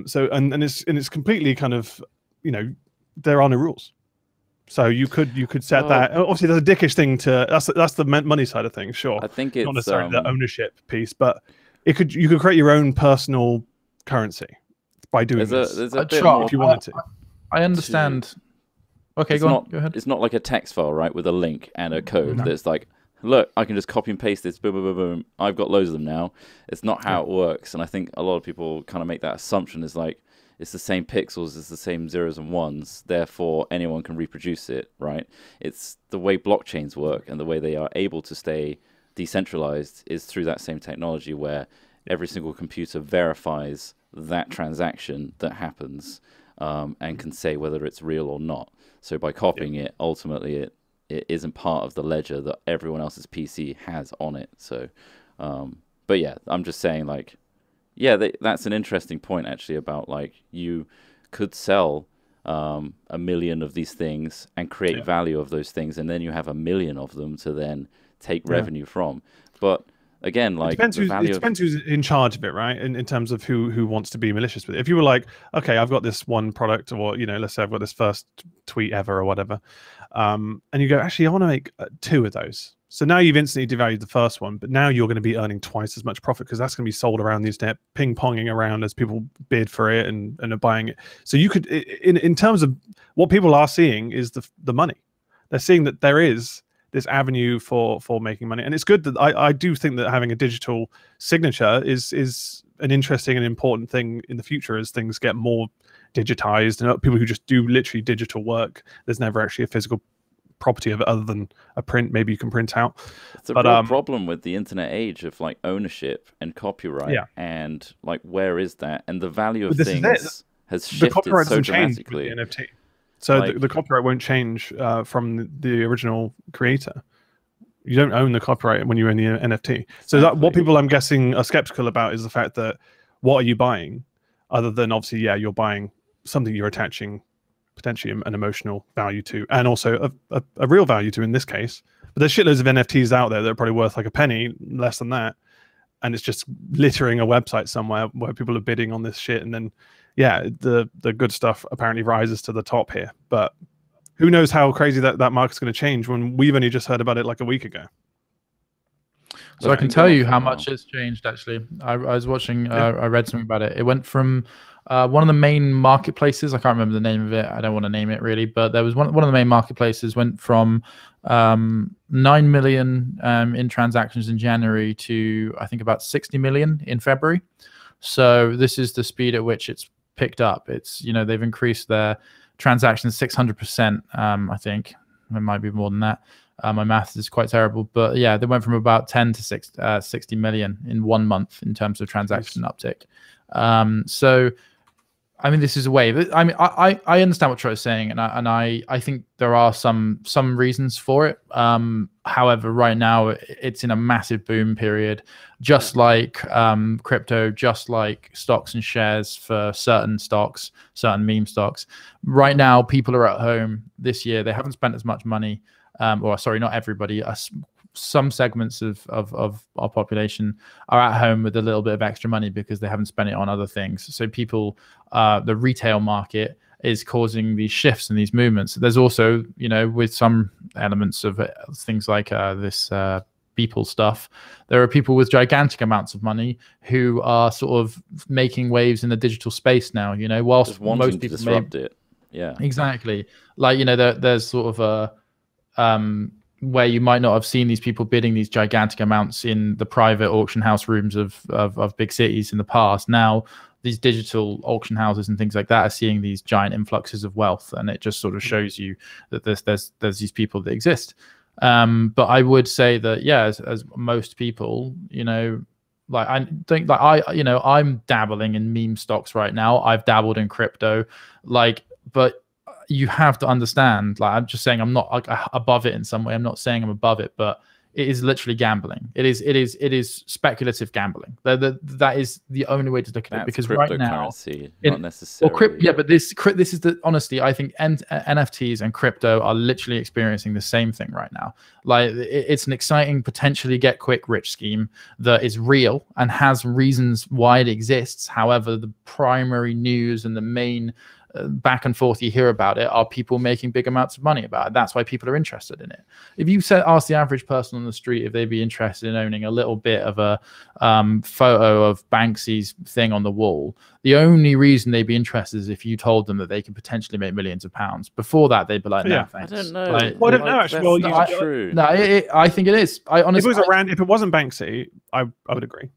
So and it's completely kind of, there are no rules. So you could set that. Obviously, there's a dickish thing to that's the money side of things. Sure, I think it's not necessarily the ownership piece, but you could create your own personal currency by doing this. There's a bit more if you wanted to. I understand. Okay, go ahead. It's not like a text file, right, with a link and a code that's like, look, I can just copy and paste this, boom, boom, boom, boom. I've got loads of them now. It's not how it works. And I think a lot of people kind of make that assumption is like, it's the same pixels, it's the same zeros and ones, therefore anyone can reproduce it, right? It's the way blockchains work, and the way they are able to stay decentralized is through that same technology where every single computer verifies that transaction that happens and can say whether it's real or not. So by copying it, ultimately it isn't part of the ledger that everyone else's PC has on it. So, but yeah, I'm just saying, like, yeah, that's an interesting point actually about, like, you could sell 1 million of these things and create value of those things, and then you have 1 million of them to then take revenue from. But again, like, it depends who's in charge of it, right? In terms of who wants to be malicious with it. If you were like, okay, I've got this one product, or let's say I've got this first tweet ever or whatever, and you go, actually, I want to make 2 of those. So now you've instantly devalued the first one, but now you're going to be earning twice as much profit because that's going to be sold around the internet, ping-ponging around as people bid for it and are buying it. So you could, in terms of what people are seeing, is the money. They're seeing that there is this avenue for making money, and it's good that I do think that having a digital signature is an interesting and important thing in the future as things get more digitized, and people who just do literally digital work. There's never actually a physical property of it other than a print maybe you can print out. It's a real problem with the internet age of, like, ownership and copyright, and, like, where is that? And the value of things has shifted so dramatically. The NFT. So like, the copyright won't change from the original creator. You don't own the copyright when you own the NFT. So that what people, I'm guessing, are skeptical about is the fact that what are you buying, other than obviously, you're buying something you're attaching potentially an emotional value to, and also a real value to in this case. But there's shitloads of NFTs out there that are probably worth like a penny, less than that, and it's just littering a website somewhere where people are bidding on this shit, and then the good stuff apparently rises to the top here. But who knows how crazy that market's going to change when we've only just heard about it like a week ago. So I can tell you how much it's changed, actually. I was watching, I read something about it. It went from one of the main marketplaces, I can't remember the name of it, I don't want to name it really, but there was one of the main marketplaces went from 9 million in transactions in January to, I think, about 60 million in February. So this is the speed at which it's picked up. It's, they've increased their transactions 600%, I think. It might be more than that. My math is quite terrible, but yeah, they went from about 10 to 60 million in 1 month in terms of transaction uptick. So, I mean, this is a wave. I mean, I understand what Troy's saying, and I think there are some reasons for it. However, right now it's in a massive boom period, just like crypto, just like stocks and shares for certain stocks, certain meme stocks. Right now, people are at home this year. They haven't spent as much money. Or sorry, not everybody. some segments of our population are at home with a little bit of extra money because they haven't spent it on other things. So people, the retail market is causing these shifts and these movements. There's also, you know, with some elements of things like this Beeple stuff, there are people with gigantic amounts of money who are sort of making waves in the digital space now, you know, whilst most people disrupt it. Yeah, exactly. Like, you know, there's sort of a where you might not have seen these people bidding these gigantic amounts in the private auction house rooms of big cities in the past. Now these digital auction houses and things like that are seeing these giant influxes of wealth, and it just sort of shows you that there's these people that exist. But I would say that, yeah, as most people, you know, like I think like I'm dabbling in meme stocks right now. I've dabbled in crypto, like, but you have to understand, like, I'm just saying I'm not like above it in some way. I'm not saying I'm above it, but it is literally gambling. It is speculative gambling. That is the only way to look at it, because right now, not necessarily. Yeah, but this is the honestly, I think NFTs and crypto are literally experiencing the same thing right now. Like, it's an exciting, potentially get quick rich scheme that is real and has reasons why it exists. However, the primary news and the main back and forth you hear about it are people making big amounts of money about it. That's why people are interested in it. If you ask the average person on the street if they'd be interested in owning a little bit of a photo of Banksy's thing on the wall, the only reason they'd be interested is if you told them that they could potentially make millions of pounds. Before that, they'd be like, no, thanks. I don't know. Like, well, I don't know, actually. Well, true. No, I think it is. I honestly, if it wasn't Banksy, I would agree.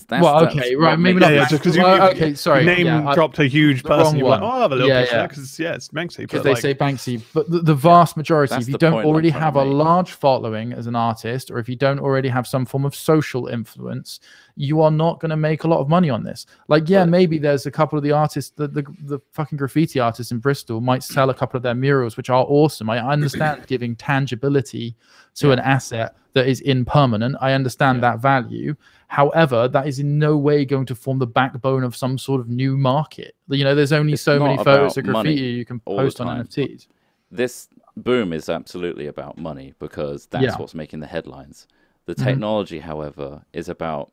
Right, maybe not. Yeah, just because you sorry, dropped a huge person. You're like, oh, I have a little picture because it's Banksy. Because they say Banksy, but the vast majority, if you don't already have a large following as an artist, or if you don't already have some form of social influence, you are not going to make a lot of money on this. Like, yeah, maybe there's a couple of the artists, the fucking graffiti artists in Bristol might sell a couple of their murals, which are awesome. I understand giving tangibility to an asset that is impermanent. I understand that value. However, that is in no way going to form the backbone of some sort of new market. You know, there's only so many photos of graffiti you can post on NFTs. This boom is absolutely about money because that's what's making the headlines. The technology, however, is about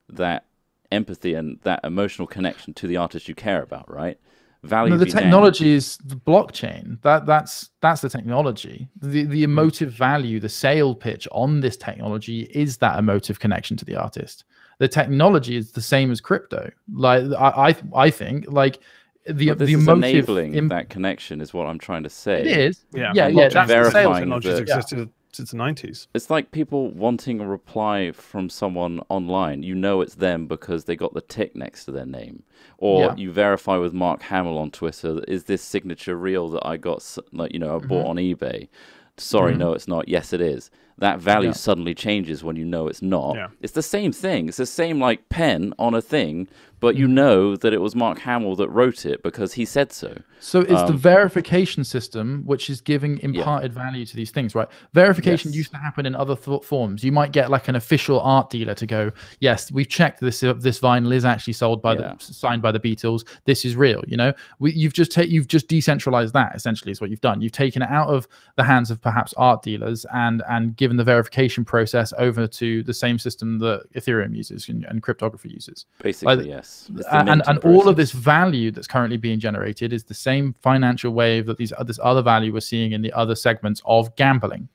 that empathy and that emotional connection to the artist you care about, right? Value. No, the technology is the blockchain. That's the technology. The emotive value, the sale pitch on this technology is that emotive connection to the artist. The technology is the same as crypto. Like, I think, like, the emotive enabling that connection is what I'm trying to say. It is. Yeah. That's the sales technology existed since the 90s. It's like people wanting a reply from someone online. You know it's them because they got the tick next to their name. Or you verify with Mark Hamill on Twitter, is this signature real that I got, like, you know, I bought on eBay? Sorry, no, it's not. Yes, it is. That value suddenly changes when you know it's not. Yeah. It's the same thing. It's the same, like, pen on a thing, but you know that it was Mark Hamill that wrote it because he said so. So it's the verification system which is giving imparted value to these things, right? Verification used to happen in other forms. You might get like an official art dealer to go, yes, we've checked this vinyl is actually sold by signed by the Beatles. This is real. You know, you've just decentralized that. Essentially, is what you've done. You've taken it out of the hands of perhaps art dealers and given the verification process over to the same system that Ethereum uses and cryptography uses. Basically, yes. And all of this value that's currently being generated is the same financial wave that this other value we're seeing in the other segments of gambling,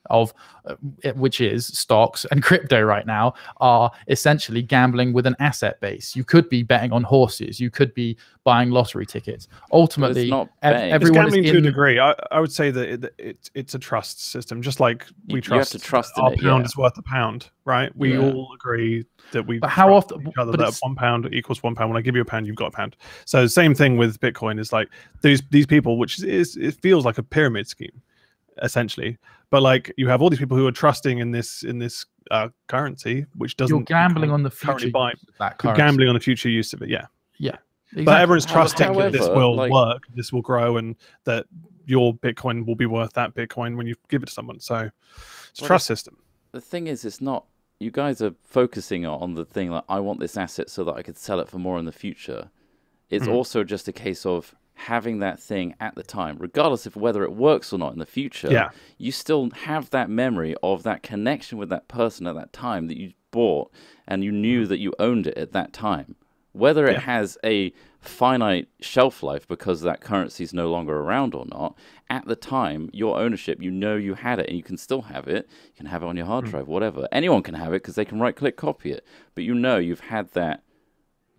which is stocks and crypto right now are essentially gambling with an asset base. You could be betting on horses. You could be buying lottery tickets. Ultimately, everyone is gambling to a degree. I would say that it's a trust system, just like we trust. You have to trust our pound is worth a pound, right? We all agree that we. But how often? Each other that £1 equals £1. When I give you a pound, you've got a pound. So same thing with Bitcoin. Is like these people, which it feels like a pyramid scheme, essentially. But like you have all these people who are trusting in this currency, which doesn't. You're gambling on the future. You're gambling on the future use of it. Yeah. Yeah. Exactly. But everyone's trusting that this will work, this will grow, and that your Bitcoin will be worth that Bitcoin when you give it to someone. So it's a trust system. The thing is, it's not. You guys are focusing on the thing like, I want this asset so that I could sell it for more in the future. It's also just a case of having that thing at the time, regardless of whether it works or not in the future, you still have that memory of that connection with that person at that time that you bought, and you knew that you owned it at that time. Whether it has a finite shelf life because that currency is no longer around or not, at the time, your ownership, you know you had it, and you can still have it. You can have it on your hard drive, whatever. Anyone can have it because they can right-click copy it. But you know you've had that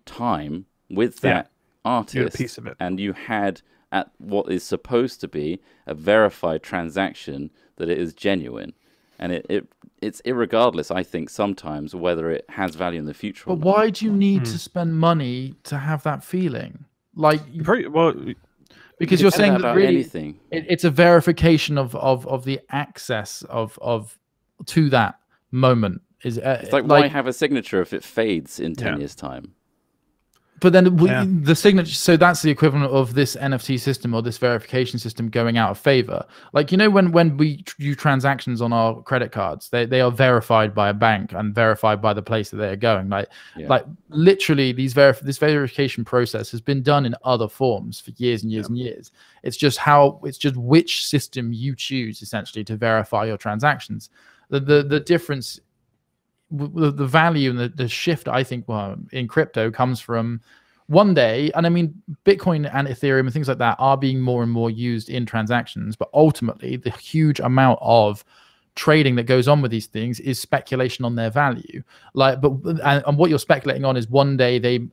time with that artist, piece of it. and you had at what is supposed to be a verified transaction that it is genuine. And it's irregardless, I think, sometimes whether it has value in the future. But why do you need to spend money to have that feeling? Like, because you're saying that really it's a verification of the access of to that moment. It's like why have a signature if it fades in 10 years' time? But then the signature, so that's the equivalent of this NFT system or this verification system going out of favor. Like, you know, when we do transactions on our credit cards, they are verified by a bank and verified by the place that they are going. Like literally this verification process has been done in other forms for years and years and years. It's just which system you choose essentially to verify your transactions. The difference, the value and the shift, I think, in crypto comes from one day, and I mean, Bitcoin and Ethereum and things like that are being more and more used in transactions, but ultimately the huge amount of trading that goes on with these things is speculation on their value. And what you're speculating on is one day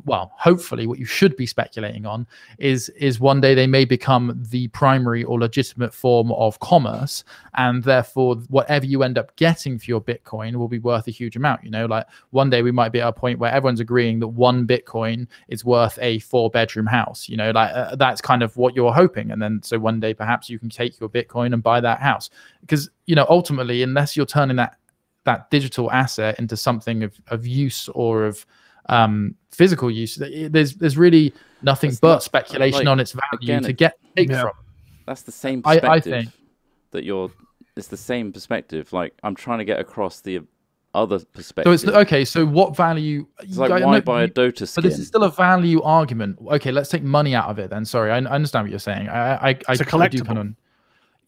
well, hopefully what you should be speculating on is one day they may become the primary or legitimate form of commerce, and therefore whatever you end up getting for your Bitcoin will be worth a huge amount. You know, like one day we might be at a point where everyone's agreeing that one Bitcoin is worth a 4-bedroom house. You know, like that's kind of what you're hoping, and then so one day perhaps you can take your Bitcoin and buy that house, because you know, ultimately, unless you're turning that digital asset into something of use or of physical use, there's really nothing but speculation on its value to take from. That's the same perspective. I think that it's the same perspective. Like, I'm trying to get across the other perspective. So it's okay. So what value? It's like, why buy a Dota skin? But this is still a value argument. Okay, let's take money out of it then. Sorry, I understand what you're saying. It's a collectible.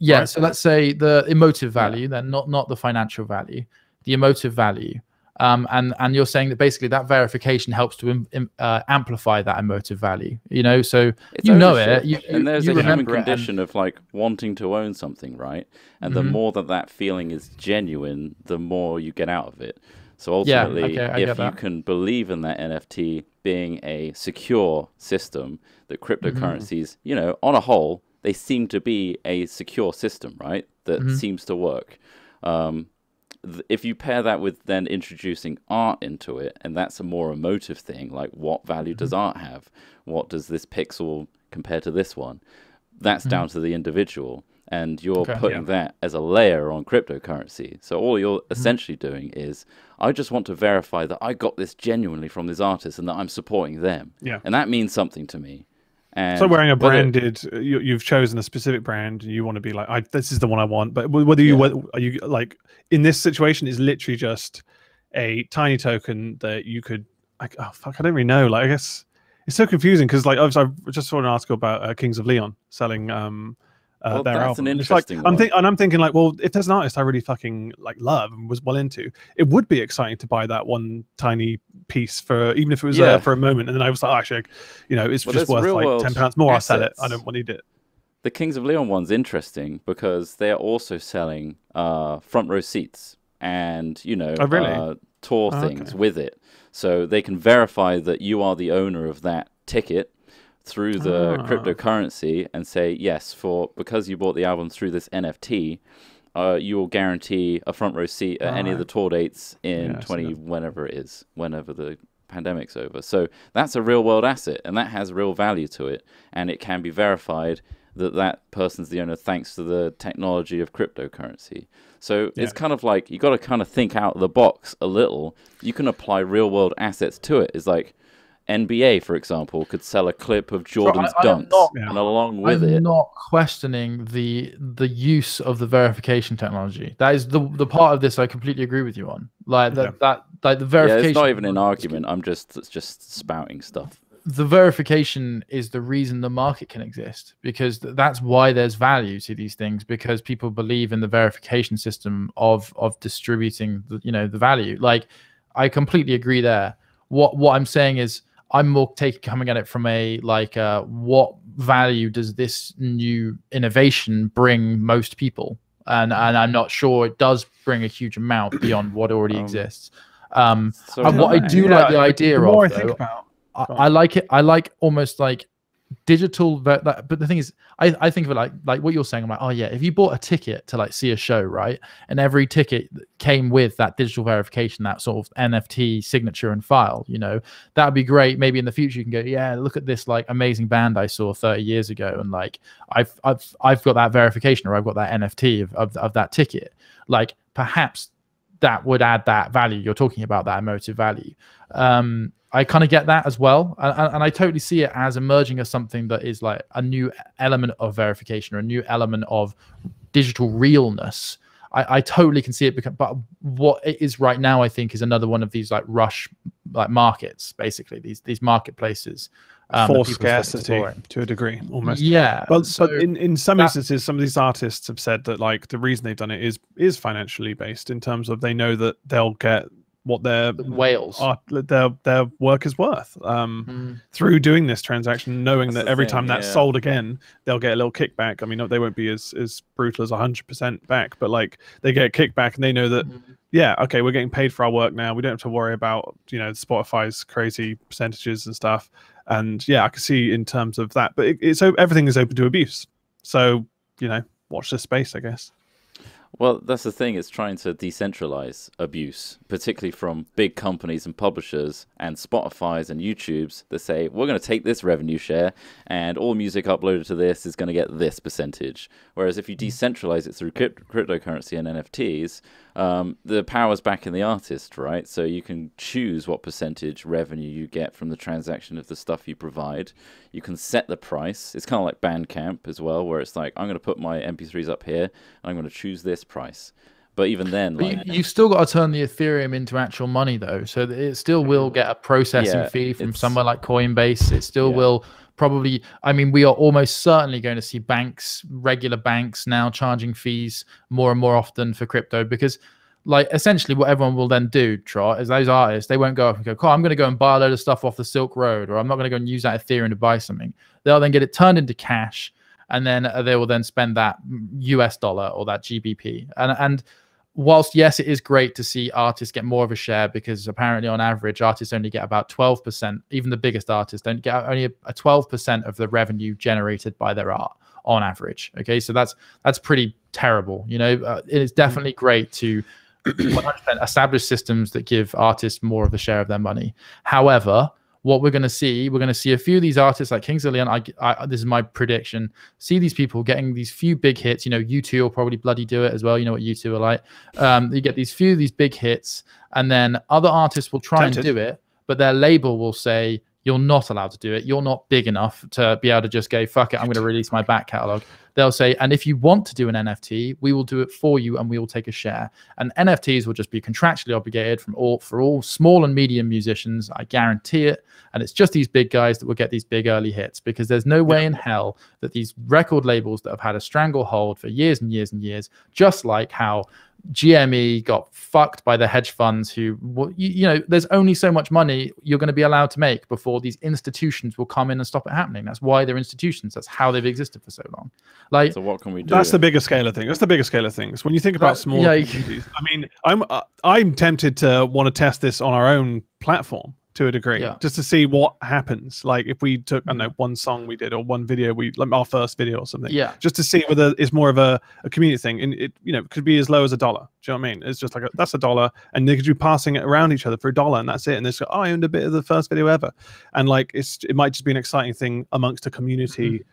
Yeah, so let's say the emotive value, then not the financial value, the emotive value, and you're saying that basically that verification helps to amplify that emotive value. You know, so it's ownership. And there's a human condition of like wanting to own something, right? And the more that feeling is genuine, the more you get out of it. So ultimately, if you can believe in that NFT being a secure system, that cryptocurrencies, you know, on a whole, they seem to be a secure system, right? That seems to work. If you pair that with then introducing art into it, and that's a more emotive thing, like what value does art have? What does this pixel compare to this one? That's down to the individual. And you're putting that as a layer on cryptocurrency. So all you're essentially doing is, I just want to verify that I got this genuinely from this artist and that I'm supporting them. Yeah. And that means something to me. And so wearing a branded, you've chosen a specific brand, and you want to be like, this is the one I want. But whether are you like in this situation is literally just a tiny token that you could, like, oh fuck, I don't really know. Like, I guess it's so confusing because like I just saw an article about Kings of Leon selling well, their that's album. an interesting one. I'm thinking like, well, if there's an artist I really fucking like love and was well into, it would be exciting to buy that one tiny piece for, even if it was for a moment. And then I was like, actually, you know, it's just worth like £10 more. I'll sell it. I don't need it. The Kings of Leon one's interesting because they are also selling front row seats and, you know, tour things with it. So they can verify that you are the owner of that ticket through the cryptocurrency and say, yes, because you bought the album through this NFT, you will guarantee a front row seat at any of the tour dates in whenever the pandemic's over. So that's a real world asset, and that has real value to it, and it can be verified that person's the owner thanks to the technology of cryptocurrency. So it's kind of like, you got to kind of think out of the box a little. You can apply real world assets to it. It's like NBA, for example, could sell a clip of Jordan's dunks, and along with I'm not questioning the use of the verification technology. That is the part of this I completely agree with you on. Like that like the verification. It's not even an argument. It's just spouting stuff. the verification is the reason the market can exist, because that's why there's value to these things, because people believe in the verification system of distributing the value. Like, I completely agree there. What I'm saying is, I'm more coming at it from a what value does this new innovation bring most people, and I'm not sure it does bring a huge amount beyond what already exists. And what I do like the idea of, though, I think about, I like it. I like almost like digital, but the thing is, I think of it like what you're saying. I'm like, oh yeah, if you bought a ticket to like see a show, right, and every ticket came with that digital verification, that sort of NFT signature and file, that would be great. Maybe in the future you can go, yeah, look at this like amazing band I saw 30 years ago, and like I've got that verification, or I've got that NFT of that ticket. Like, perhaps that would add that value you're talking about, that emotive value. I kind of get that as well, and I totally see it as emerging as something that is like a new element of verification, or a new element of digital realness. I totally can see it become, but what it is right now, I think, is another one of these like rush markets, basically these marketplaces. For scarcity to a degree, almost. Yeah. But in some instances, some of these artists have said that like the reason they've done it is financially based, in terms of they know that they'll get what their work is worth through doing this transaction, knowing that every time that's sold again, they'll get a little kickback. I mean, they won't be as brutal as 100% back, but like they get a kickback, and they know that okay, we're getting paid for our work now. We don't have to worry about Spotify's crazy percentages and stuff. And yeah, I can see in terms of that, but everything is open to abuse. So watch this space, I guess. Well, that's the thing. It's trying to decentralize abuse, particularly from big companies and publishers and Spotify's and YouTube's that say, we're going to take this revenue share and all music uploaded to this is going to get this percentage. Whereas if you decentralize it through cryptocurrency and NFTs, the power's back in the artist, right? So you can choose what percentage revenue you get from the transaction of the stuff you provide. You can set the price. It's kind of like Bandcamp as well, where it's like, I'm going to put my MP3s up here, and I'm going to choose this price. But even then, you've still got to turn the Ethereum into actual money, though. So it still will get a processing fee from somewhere like Coinbase. It still will probably. I mean, we are almost certainly going to see regular banks now charging fees more and more often for crypto, because like essentially what everyone will then do, Trot, is those artists, they won't go up and go, cool, I'm going to go and buy a load of stuff off the Silk Road, or I'm not going to go and use that Ethereum to buy something. They'll then get it turned into cash, and then they will then spend that US dollar or that GBP. And whilst, yes, it is great to see artists get more of a share, because apparently on average, artists only get about 12%. Even the biggest artists don't get only a 12% of the revenue generated by their art on average. Okay, so that's pretty terrible. It is definitely great to 100% establish systems that give artists more of a share of their money. However, what we're going to see a few of these artists like Kings of Leon. This is my prediction. See these people getting these few big hits. U2 will probably bloody do it as well. You know what U2 are like. You get these big hits, and then other artists will try and do it, but their label will say, you're not allowed to do it. You're not big enough to be able to just go, fuck it, I'm going to release my back catalog. They'll say, and if you want to do an NFT, we will do it for you, and we will take a share. And NFTs will just be contractually obligated for all small and medium musicians. I guarantee it. And it's just these big guys that will get these big early hits, because there's no way in hell that these record labels that have had a stranglehold for years and years and years, just like how GME got fucked by the hedge funds who, there's only so much money you're going to be allowed to make before these institutions will come in and stop it happening. That's why they're institutions. That's how they've existed for so long. Like, so what can we do? That's the bigger scale of things. That's the bigger scale of things. When you think about small communities, I mean, I'm tempted to want to test this on our own platform to a degree, just to see what happens. Like if we took, I don't know, one song we did or one video like our first video or something, just to see whether it's more of a community thing. And it could be as low as $1. Do you know what I mean? It's just like that's $1, and they could be passing it around each other for $1, and that's it. And they say, oh, I owned a bit of the first video ever, and like it might just be an exciting thing amongst a community.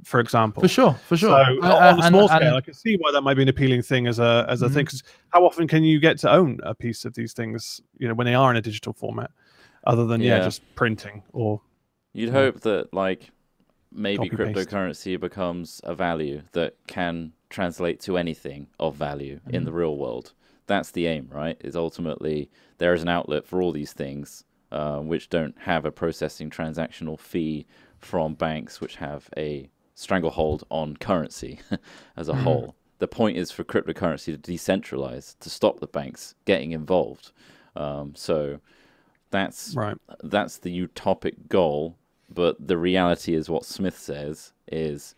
For example, for sure. So on a small scale, I can see why that might be an appealing thing as a thing. Because how often can you get to own a piece of these things? When they are in a digital format, other than just printing or. You'd hope that like maybe cryptocurrency becomes a value that can translate to anything of value in the real world. That's the aim, right? Is ultimately there is an outlet for all these things. which don't have a processing transactional fee from banks, which have a stranglehold on currency as a whole. The point is for cryptocurrency to decentralize, to stop the banks getting involved. So that's the utopic goal. But the reality is what Smith says is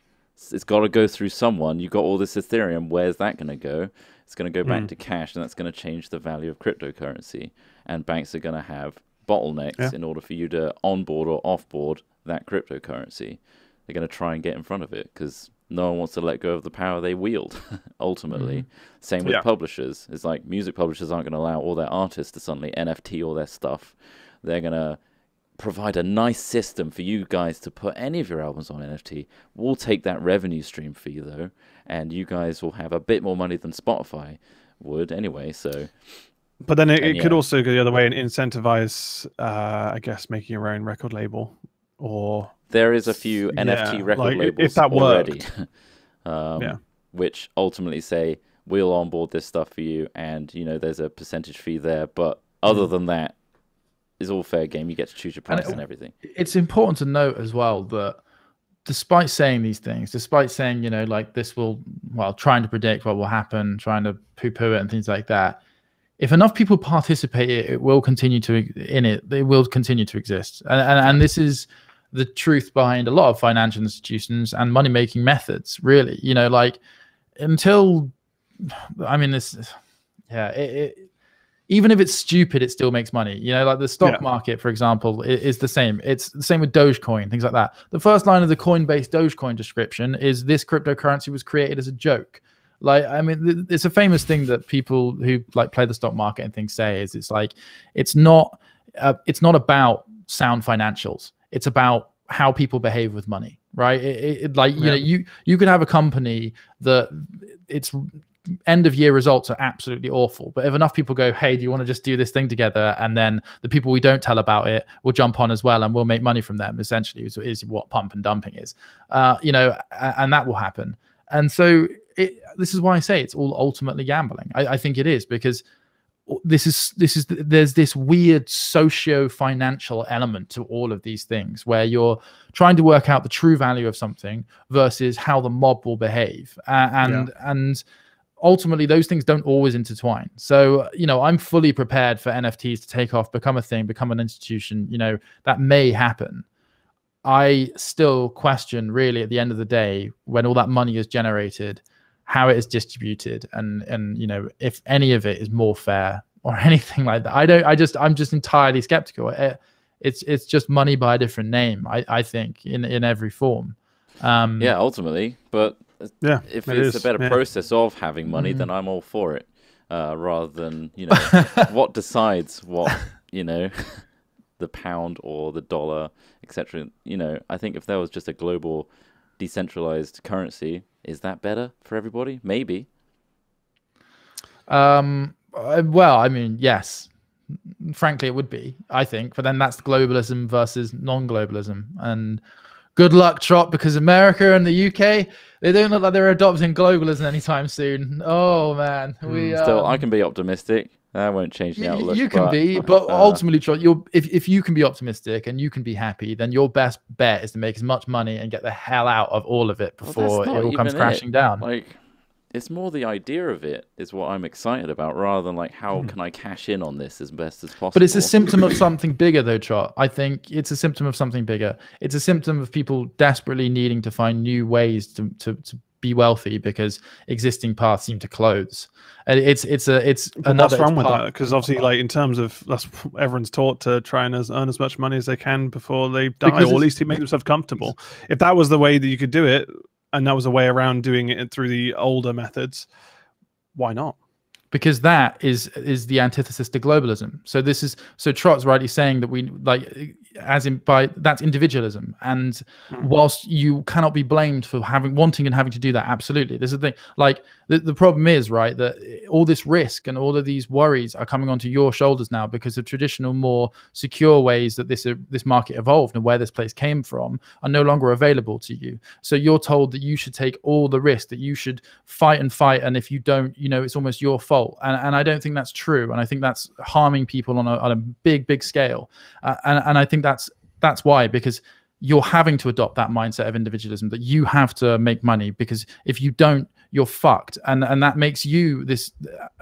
it's got to go through someone. You've got all this Ethereum. Where's that going to go? It's going to go back to cash, and that's going to change the value of cryptocurrency. And banks are going to have bottlenecks in order for you to onboard or offboard that cryptocurrency. They're going to try and get in front of it because no one wants to let go of the power they wield, ultimately. Same with publishers. It's like music publishers aren't going to allow all their artists to suddenly NFT all their stuff. They're going to provide a nice system for you guys to put any of your albums on NFT. We'll take that revenue stream for you, though, and you guys will have a bit more money than Spotify would anyway. So, but then it could also go the other way and incentivize, I guess, making your own record label. Or there is a few NFT record labels if that already, which ultimately say we'll onboard this stuff for you, and there's a percentage fee there. But other than that, it's all fair game. You get to choose your price and everything. It's important to note as well that despite saying these things, despite saying like this will, trying to predict what will happen, trying to poo-poo it and things like that, if enough people participate, it will continue to It will continue to exist, and this is the truth behind a lot of financial institutions and money-making methods, really. Like until, even if it's stupid, it still makes money. Like the stock market, for example, is the same. It's the same with Dogecoin, things like that. The first line of the Coinbase Dogecoin description is this cryptocurrency was created as a joke. Like, it's a famous thing that people who like play the stock market and things say is it's not about sound financials. It's about how people behave with money, right? You can have a company that its end of year results are absolutely awful, but if enough people go, hey, do you want to just do this thing together, and then the people we don't tell about it will jump on as well and we'll make money from them, essentially is what pump and dumping is. And that will happen. And so this is why I say it's all ultimately gambling. I think it is, because there's this weird socio-financial element to all of these things where you're trying to work out the true value of something versus how the mob will behave, and ultimately those things don't always intertwine. So I'm fully prepared for NFTs to take off, become a thing, become an institution. That may happen. I still question, really, at the end of the day, when all that money is generated, how it is distributed, and if any of it is more fair or anything like that. I'm just entirely skeptical. It's just money by a different name, I think, in every form. Ultimately, but if it's a better process of having money, then I'm all for it. Rather than what decides what the pound or the dollar, etc. I think if there was just a global decentralized currency, is that better for everybody? Maybe. Yes. Frankly, it would be, I think. But then that's globalism versus non-globalism. And good luck, Trot, because America and the UK, they don't look like they're adopting globalism anytime soon. Oh, man. Still, I can be optimistic. That won't change the outlook. You can be, but ultimately, Trot, if you can be optimistic and you can be happy, then your best bet is to make as much money and get the hell out of all of it before it all comes crashing down. Like, it's more the idea of it is what I'm excited about, rather than like how can I cash in on this as best as possible. But it's a symptom of something bigger, though, Trot. I think it's a symptom of something bigger. It's a symptom of people desperately needing to find new ways to be wealthy because existing paths seem to close. And it's what's wrong with that? Because obviously, like in terms of everyone's taught to try and earn as much money as they can before they die, or at least to make themselves comfortable. If that was the way that you could do it, and that was a way around doing it through the older methods, why not? Because that is the antithesis to globalism. So Trot's rightly saying that we that's individualism. And whilst you cannot be blamed for wanting and having to do that, absolutely. There's a thing like the problem is, right, that all this risk and all of these worries are coming onto your shoulders now because the traditional, more secure ways that this market evolved and where this place came from are no longer available to you. So you're told that you should take all the risk, that you should fight, and if you don't, it's almost your fault. And I don't think that's true. And I think that's harming people on a big scale. And I think that's why, because you're having to adopt that mindset of individualism, that you have to make money, because if you don't, you're fucked. And that makes you this.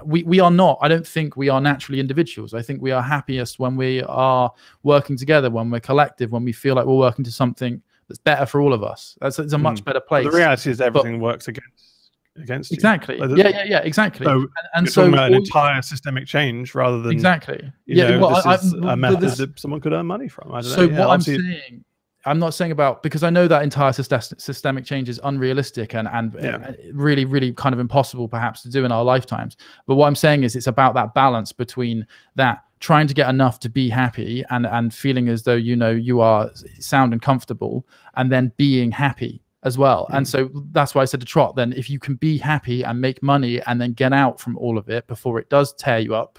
We are not. I don't think we are naturally individuals. I think we are happiest when we are working together, when we're collective, when we feel like we're working to something that's better for all of us. It's a much better place. But the reality is everything works against exactly. you. Yeah, exactly. So and so about an entire systemic change rather than exactly. This is a method that someone could earn money from. I don't know. What I'm saying, I'm not saying about, because I know that entire systemic change is unrealistic and really, really kind of impossible perhaps to do in our lifetimes. But what I'm saying is it's about that balance between that trying to get enough to be happy and feeling as though, you are sound and comfortable, and then being happy as well. And so that's why I said to Trott, then if you can be happy and make money and then get out from all of it before it does tear you up,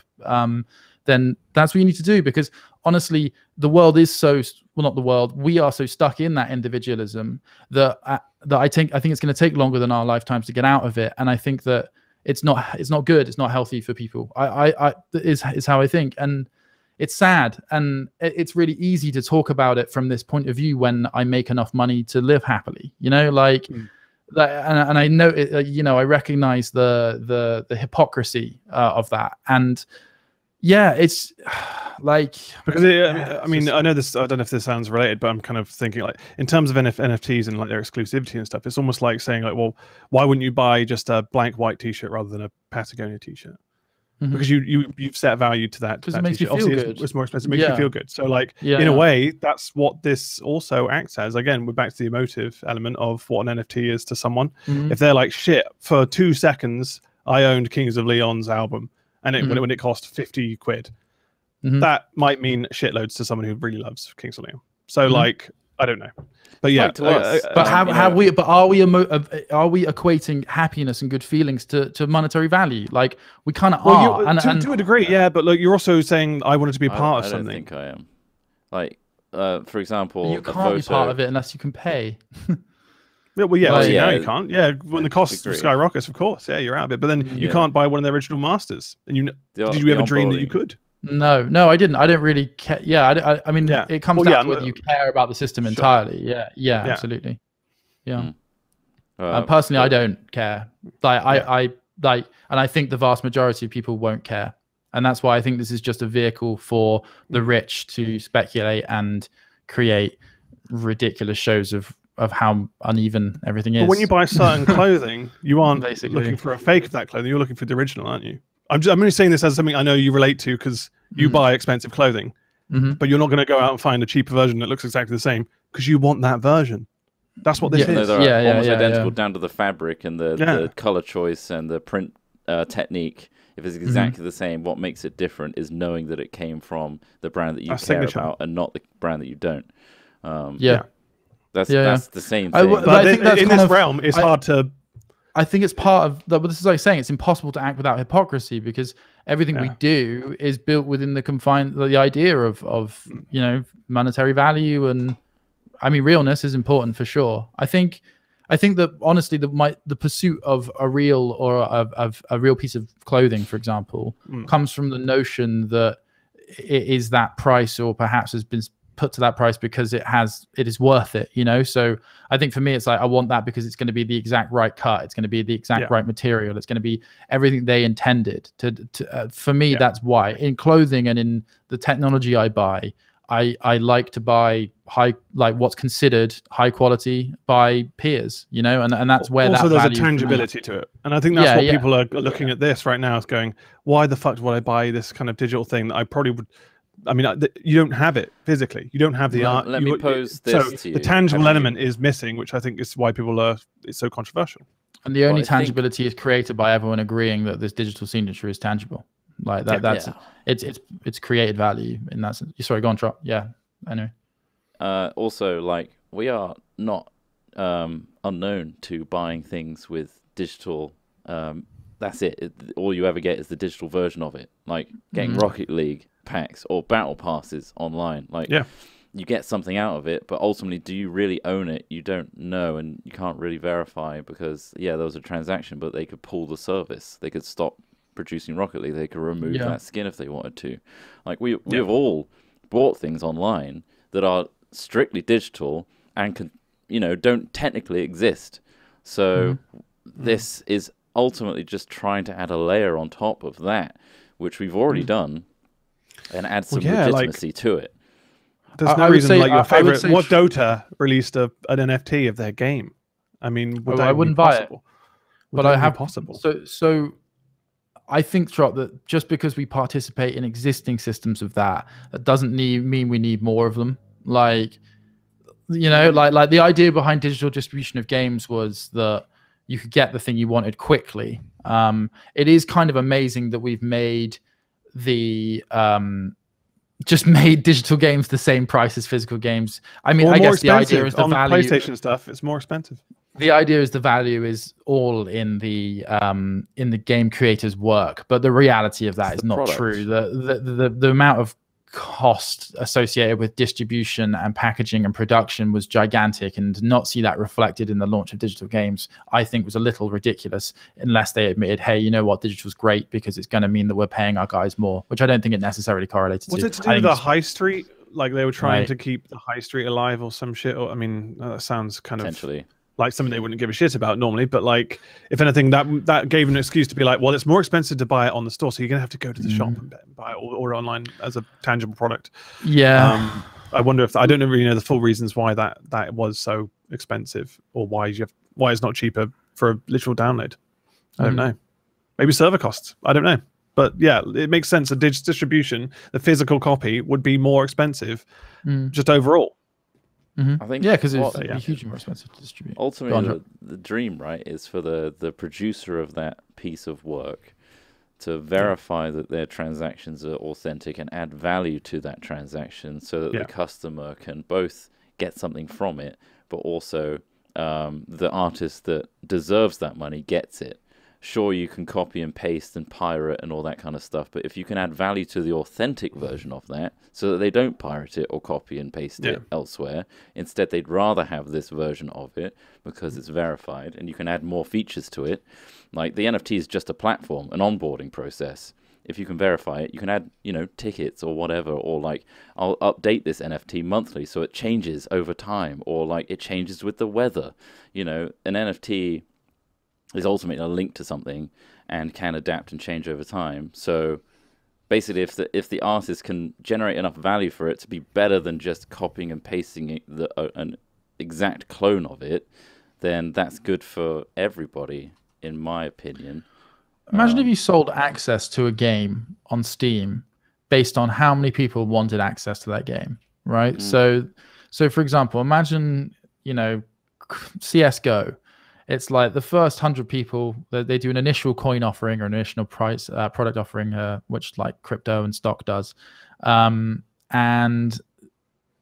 then that's what you need to do. Because honestly, the world is not the world, we are so stuck in that individualism that I think it's going to take longer than our lifetimes to get out of it. And I think that it's not good, it's not healthy for people. Is how I think. And it's sad, and it's really easy to talk about it from this point of view when I make enough money to live happily, and I know it, I recognize the hypocrisy of that. And yeah, it's like, because I mean, I know this, I don't know if this sounds related, but I'm kind of thinking, like, in terms of NFTs and like their exclusivity and stuff, it's almost like saying, like, well, why wouldn't you buy just a blank white t-shirt rather than a Patagonia t-shirt? Because you've set value to that. Because it makes you feel good. It's more expensive. It makes you feel good. So, like, in a way, that's what this also acts as. Again, we're back to the emotive element of what an NFT is to someone. If they're like, shit, for 2 seconds, I owned Kings of Leon's album, and when it cost 50 quid, that might mean shitloads to someone who really loves Kings of Leon. So, like, I don't know. But yeah, are we equating happiness and good feelings to monetary value? Like, we kind of are, and to a degree, yeah. But like, you're also saying I wanted to be a part of something. I don't think I am. Like, for example, you can't be part of it unless you can pay. Well, yeah, now you can't. Yeah, when the cost skyrockets, of course, yeah, you're out of it. But then you can't buy one of their original masters. And did you ever dream that you could? No, I didn't. I don't really care. Yeah, I mean, it comes down to whether you care about the system entirely. Yeah, absolutely. Yeah. Personally, I don't care. I and I think the vast majority of people won't care, and that's why I think this is just a vehicle for the rich to speculate and create ridiculous shows of how uneven everything is. But when you buy certain clothing, you aren't looking for a fake of that clothing. You're looking for the original, aren't you? I'm only saying this as something I know you relate to, because you buy expensive clothing, but you're not going to go out and find a cheaper version that looks exactly the same because you want that version. That's what this is. They're almost identical down to the fabric and the color choice and the print technique. If it's exactly the same, what makes it different is knowing that it came from the brand that you care about and not the brand that you don't. That's the same thing. But I think in this realm, it's hard to. I think it's part of but this is like saying it's impossible to act without hypocrisy, because everything we do is built within the idea of monetary value. And I mean, realness is important for sure. I think that honestly, the pursuit of a real or of a real piece of clothing, for example, comes from the notion that it is that price, or perhaps has been put to that price because it is worth it, so I think for me it's like I want that because it's going to be the exact right cut, it's going to be the exact right material, it's going to be everything they intended to for me. That's why in clothing and in the technology I buy, I like to buy what's considered high quality by peers, and that's where also there's a tangibility to it. And I think that's what people are looking at this right now, is going, why the fuck would I buy this kind of digital thing that I probably would. I mean, you don't have it physically. You don't have the art. Let me pose this to you. The tangible element is missing, which I think is why it's so controversial. And the only tangibility is created by everyone agreeing that this digital signature is tangible. Like that. It's created value in that sense. Sorry, go on, Trott. Yeah, anyway. Also, like, we are not unknown to buying things with digital that's it. All you ever get is the digital version of it. Like getting Rocket League packs or battle passes online. Like, you get something out of it, but ultimately, do you really own it? You don't know, and you can't really verify because, there was a transaction, but they could pull the service. They could stop producing Rocket League. They could remove that skin if they wanted to. Like, we have all bought things online that are strictly digital and can, don't technically exist. So this is ultimately just trying to add a layer on top of that, which we've already done, and add some legitimacy to it. There's no reason like your favorite. What Dota released an NFT of their game? I mean, I wouldn't buy it, but I have possible. So I think, Trott, that just because we participate in existing systems of that doesn't mean we need more of them. Like, like the idea behind digital distribution of games was that you could get the thing you wanted quickly. It is kind of amazing that we've made just made digital games the same price as physical games. I mean, I guess the idea is the value. On PlayStation stuff, it's more expensive. The idea is the value is all in the game creator's work, but the reality of that is not true. The amount of cost associated with distribution and packaging and production was gigantic, and not see that reflected in the launch of digital games, I think, was a little ridiculous, unless they admitted, hey, you know what, digital's great because it's going to mean that we're paying our guys more, which I don't think it necessarily correlated Was to. it to do with the high street? Like they were trying to keep the high street alive or some shit? Or, I mean, that sounds kind of like something they wouldn't give a shit about normally, but like, if anything, that gave an excuse to be like, well, it's more expensive to buy it on the store, so you're gonna have to go to the shop and buy it or online as a tangible product. I wonder if I don't really know the full reasons why that was so expensive, or why it's not cheaper for a literal download. I don't know. Maybe server costs. I don't know. But yeah, it makes sense. A distribution, the physical copy, would be more expensive, just overall. I think because it's hugely more expensive to distribute. Ultimately, the dream, right, is for the producer of that piece of work to verify that their transactions are authentic and add value to that transaction, so that the customer can both get something from it, but also the artist that deserves that money gets it. Sure, you can copy and paste and pirate and all that kind of stuff, but if you can add value to the authentic version of that so that they don't pirate it or copy and paste it elsewhere, instead they'd rather have this version of it because it's verified and you can add more features to it. Like the NFT is just a platform, an onboarding process. If you can verify it, you can add, tickets or whatever, or like, I'll update this NFT monthly so it changes over time, or like it changes with the weather. An NFT is ultimately a link to something and can adapt and change over time. So basically, if the artist can generate enough value for it to be better than just copying and pasting an exact clone of it, then that's good for everybody, in my opinion. Imagine if you sold access to a game on Steam based on how many people wanted access to that game, right? So for example, imagine, CSGO. It's like the first 100 people, they do an initial coin offering or an initial price product offering, which like crypto and stock does. And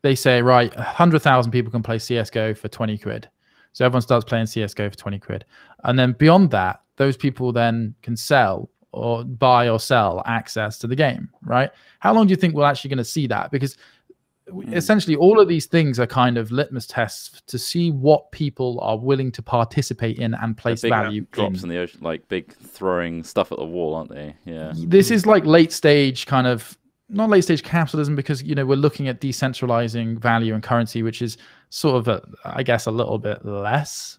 they say, right, 100,000 people can play CSGO for 20 quid. So everyone starts playing CSGO for 20 quid. And then beyond that, those people then can sell or buy or sell access to the game, right? How long do you think we're actually going to see that? Because essentially all of these things are kind of litmus tests to see what people are willing to participate in and place value drops in the ocean, like big throwing stuff at the wall, aren't they? Yeah, this is like late stage kind of, not late stage capitalism, because we're looking at decentralizing value and currency, which is sort of I guess a little bit less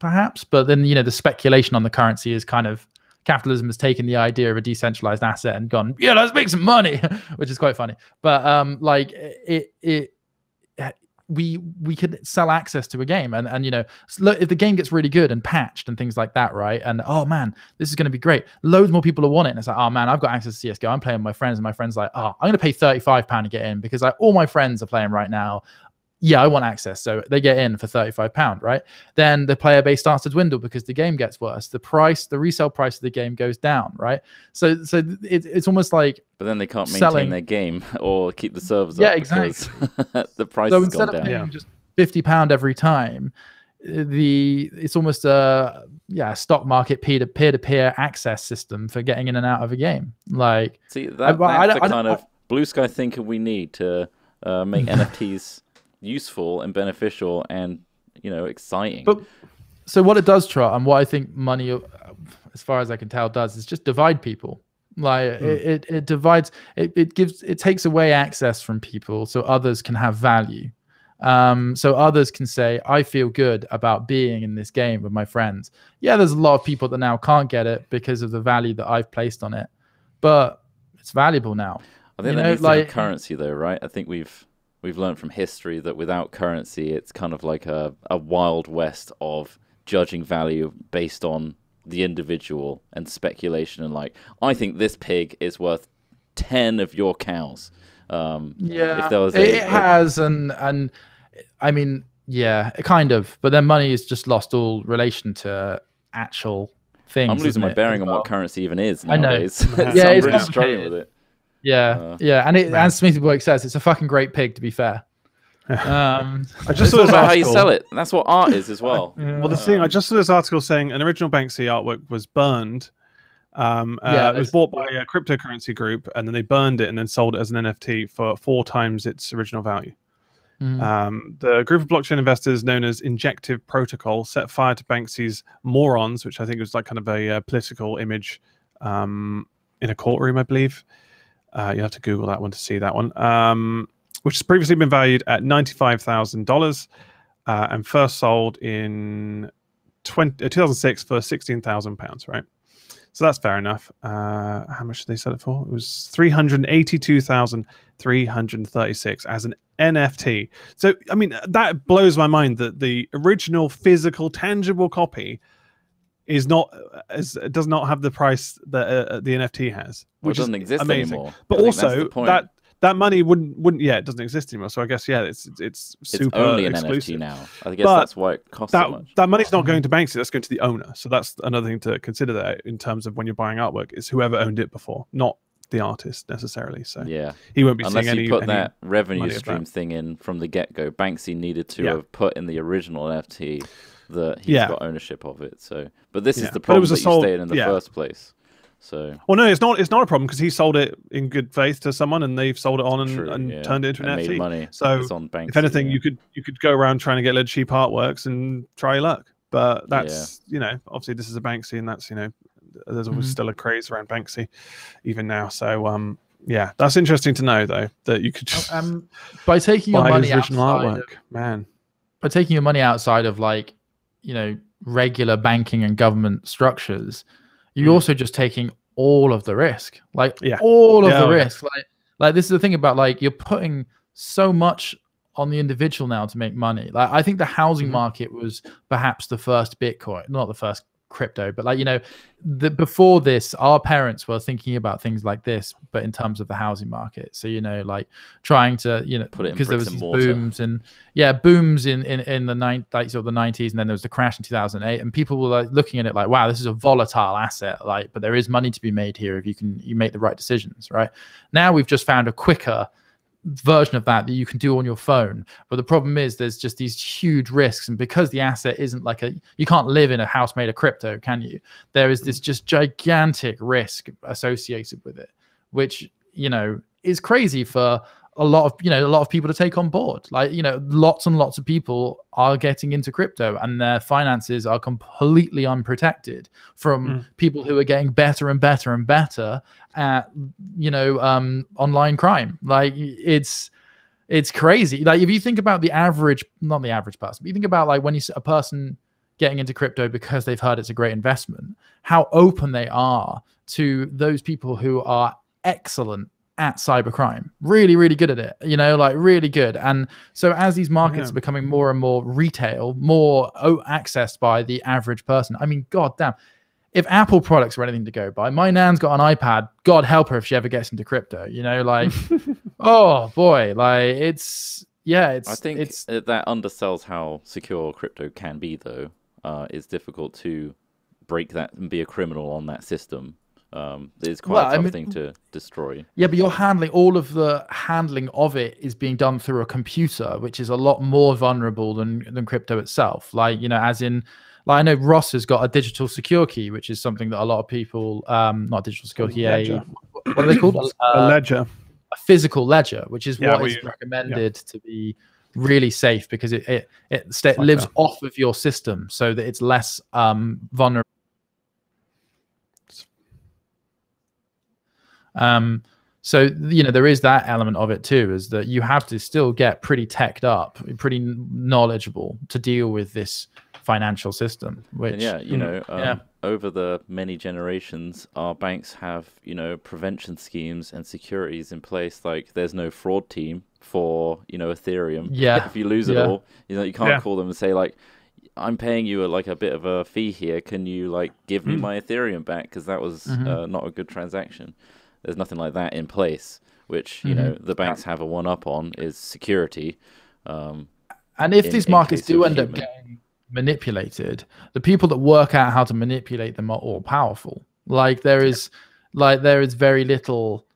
perhaps, but then the speculation on the currency is kind of, capitalism has taken the idea of a decentralized asset and gone, let's make some money, which is quite funny. But like we could sell access to a game, and if the game gets really good and patched and things like that, right? And oh man, this is going to be great. Loads more people will want it. And it's like, oh man, I've got access to CS:GO. I'm playing with my friends, and my friends like, oh, I'm going to pay £35 to get in because all my friends are playing right now. Yeah, I want access. So they get in for £35, right? Then the player base starts to dwindle because the game gets worse. The resale price of the game goes down, right? So it's almost like, but then they can't maintain their game or keep the servers up. Exactly. The price has gone down. Paying just £50 every time, it's almost a stock market peer-to-peer access system for getting in and out of a game. Like, see, that's the kind of blue sky thinking we need to make NFTs useful and beneficial and, you know, exciting. But so what it does, Trot, and what I think money, as far as I can tell, does is just divide people. Like it divides, it takes away access from people so others can have value. So others can say, I feel good about being in this game with my friends. Yeah, there's a lot of people that now can't get it because of the value that I've placed on it, but it's valuable now. I think that needs to have currency, though, right? I think we've learned from history that without currency, it's kind of like a wild west of judging value based on the individual and speculation, and like, I think this pig is worth 10 of your cows. If there was and I mean, yeah, kind of, but then money has just lost all relation to actual things. I'm losing my bearing on what currency even is nowadays. I know. Yeah, I'm really struggling with it. Yeah, and as Smithy Boy says, it's a fucking great pig, to be fair. I just saw about how you sell it. That's what art is as well. Well, the thing, I just saw this article saying an original Banksy artwork was burned. It was bought by a cryptocurrency group, and then they burned it and then sold it as an NFT for 4 times its original value. The group of blockchain investors known as Injective Protocol set fire to Banksy's Morons, which I think was like kind of a political image in a courtroom, I believe. You have to Google that one to see that one. Which has previously been valued at $95,000 and first sold in 2006 for £16,000, right? So that's fair enough. How much did they sell it for? It was $382,336 as an NFT. So, I mean, that blows my mind that the original physical, tangible copy does not have the price that the NFT has, which doesn't exist anymore. But also that money wouldn't it doesn't exist anymore. So I guess it's super only an exclusive. NFT now. I guess that's why it costs so much. That money's not going to Banksy, that's going to the owner. So that's another thing to consider there in terms of when you're buying artwork, is whoever owned it before, not the artist necessarily. So yeah, he won't be unless seeing you put that revenue stream thing in from the get-go. Banksy needed to have put in the original NFT that he's got ownership of it. So, but this is the problem that you stayed in the first place. So, well, no, it's not a problem because he sold it in good faith to someone, and they've sold it on and turned it into an NFT. Made money. So, it's on Banksy, if anything, you could go around trying to get cheap artworks and try your luck. But that's obviously this is a Banksy, and that's there's always still a craze around Banksy, even now. So that's interesting to know though that you could just by taking your money original artwork, man. By taking your money outside of regular banking and government structures, you're also just taking all of the risk, all of the risk. Like this is the thing about you're putting so much on the individual now to make money. Like I think the housing market was perhaps the first Bitcoin, not the first crypto, but before this, our parents were thinking about things like this, but in terms of the housing market. So trying to put it because there was these booms in the the 90s, and then there was the crash in 2008, and people were looking at it like, wow, this is a volatile asset, but there is money to be made here if you make the right decisions. Right now, we've just found a quicker version of that you can do on your phone, but the problem is there's just these huge risks, and because the asset isn't you can't live in a house made of crypto, can you? There is this just gigantic risk associated with it, which is crazy for a lot of people to take on board. Lots and lots of people are getting into crypto, and their finances are completely unprotected from people who are getting better and better and better at online crime. It's crazy. If you think about not the average person, but you think about when you see a person getting into crypto because they've heard it's a great investment, how open they are to those people who are excellent at cybercrime, really, really good at it, really good. And so as these markets are becoming more and more retail, more accessed by the average person, I mean, god damn, if Apple products were anything to go by, my nan's got an iPad, God help her if she ever gets into crypto, oh boy, I think that undersells how secure crypto can be, though. It's difficult to break that and be a criminal on that system. It's quite a tough thing to destroy. Yeah, but you're handling all of the handling of it is being done through a computer, which is a lot more vulnerable than crypto itself. Like, you know, as in, like I know Ross has got a digital secure key, which is something that a lot of people, not digital secure key, what are they called? A ledger. A physical ledger, which is what is recommended to be really safe because it lives off of your system so that it's less vulnerable. So, you know, there is that element of it too, is that you have to still get pretty teched up, pretty knowledgeable to deal with this financial system, which, over the many generations, our banks have, you know, prevention schemes and securities in place. Like, there's no fraud team for, you know, Ethereum. Yeah. If you lose it all, you know, you can't call them and say, like, I'm paying you a bit of a fee here. Can you, like, give me my Ethereum back? Because that was not a good transaction. There's nothing like that in place, which, you know, the banks have a one-up on is security. And if these markets do end up getting manipulated, the people that work out how to manipulate them are all powerful. Like there is very little,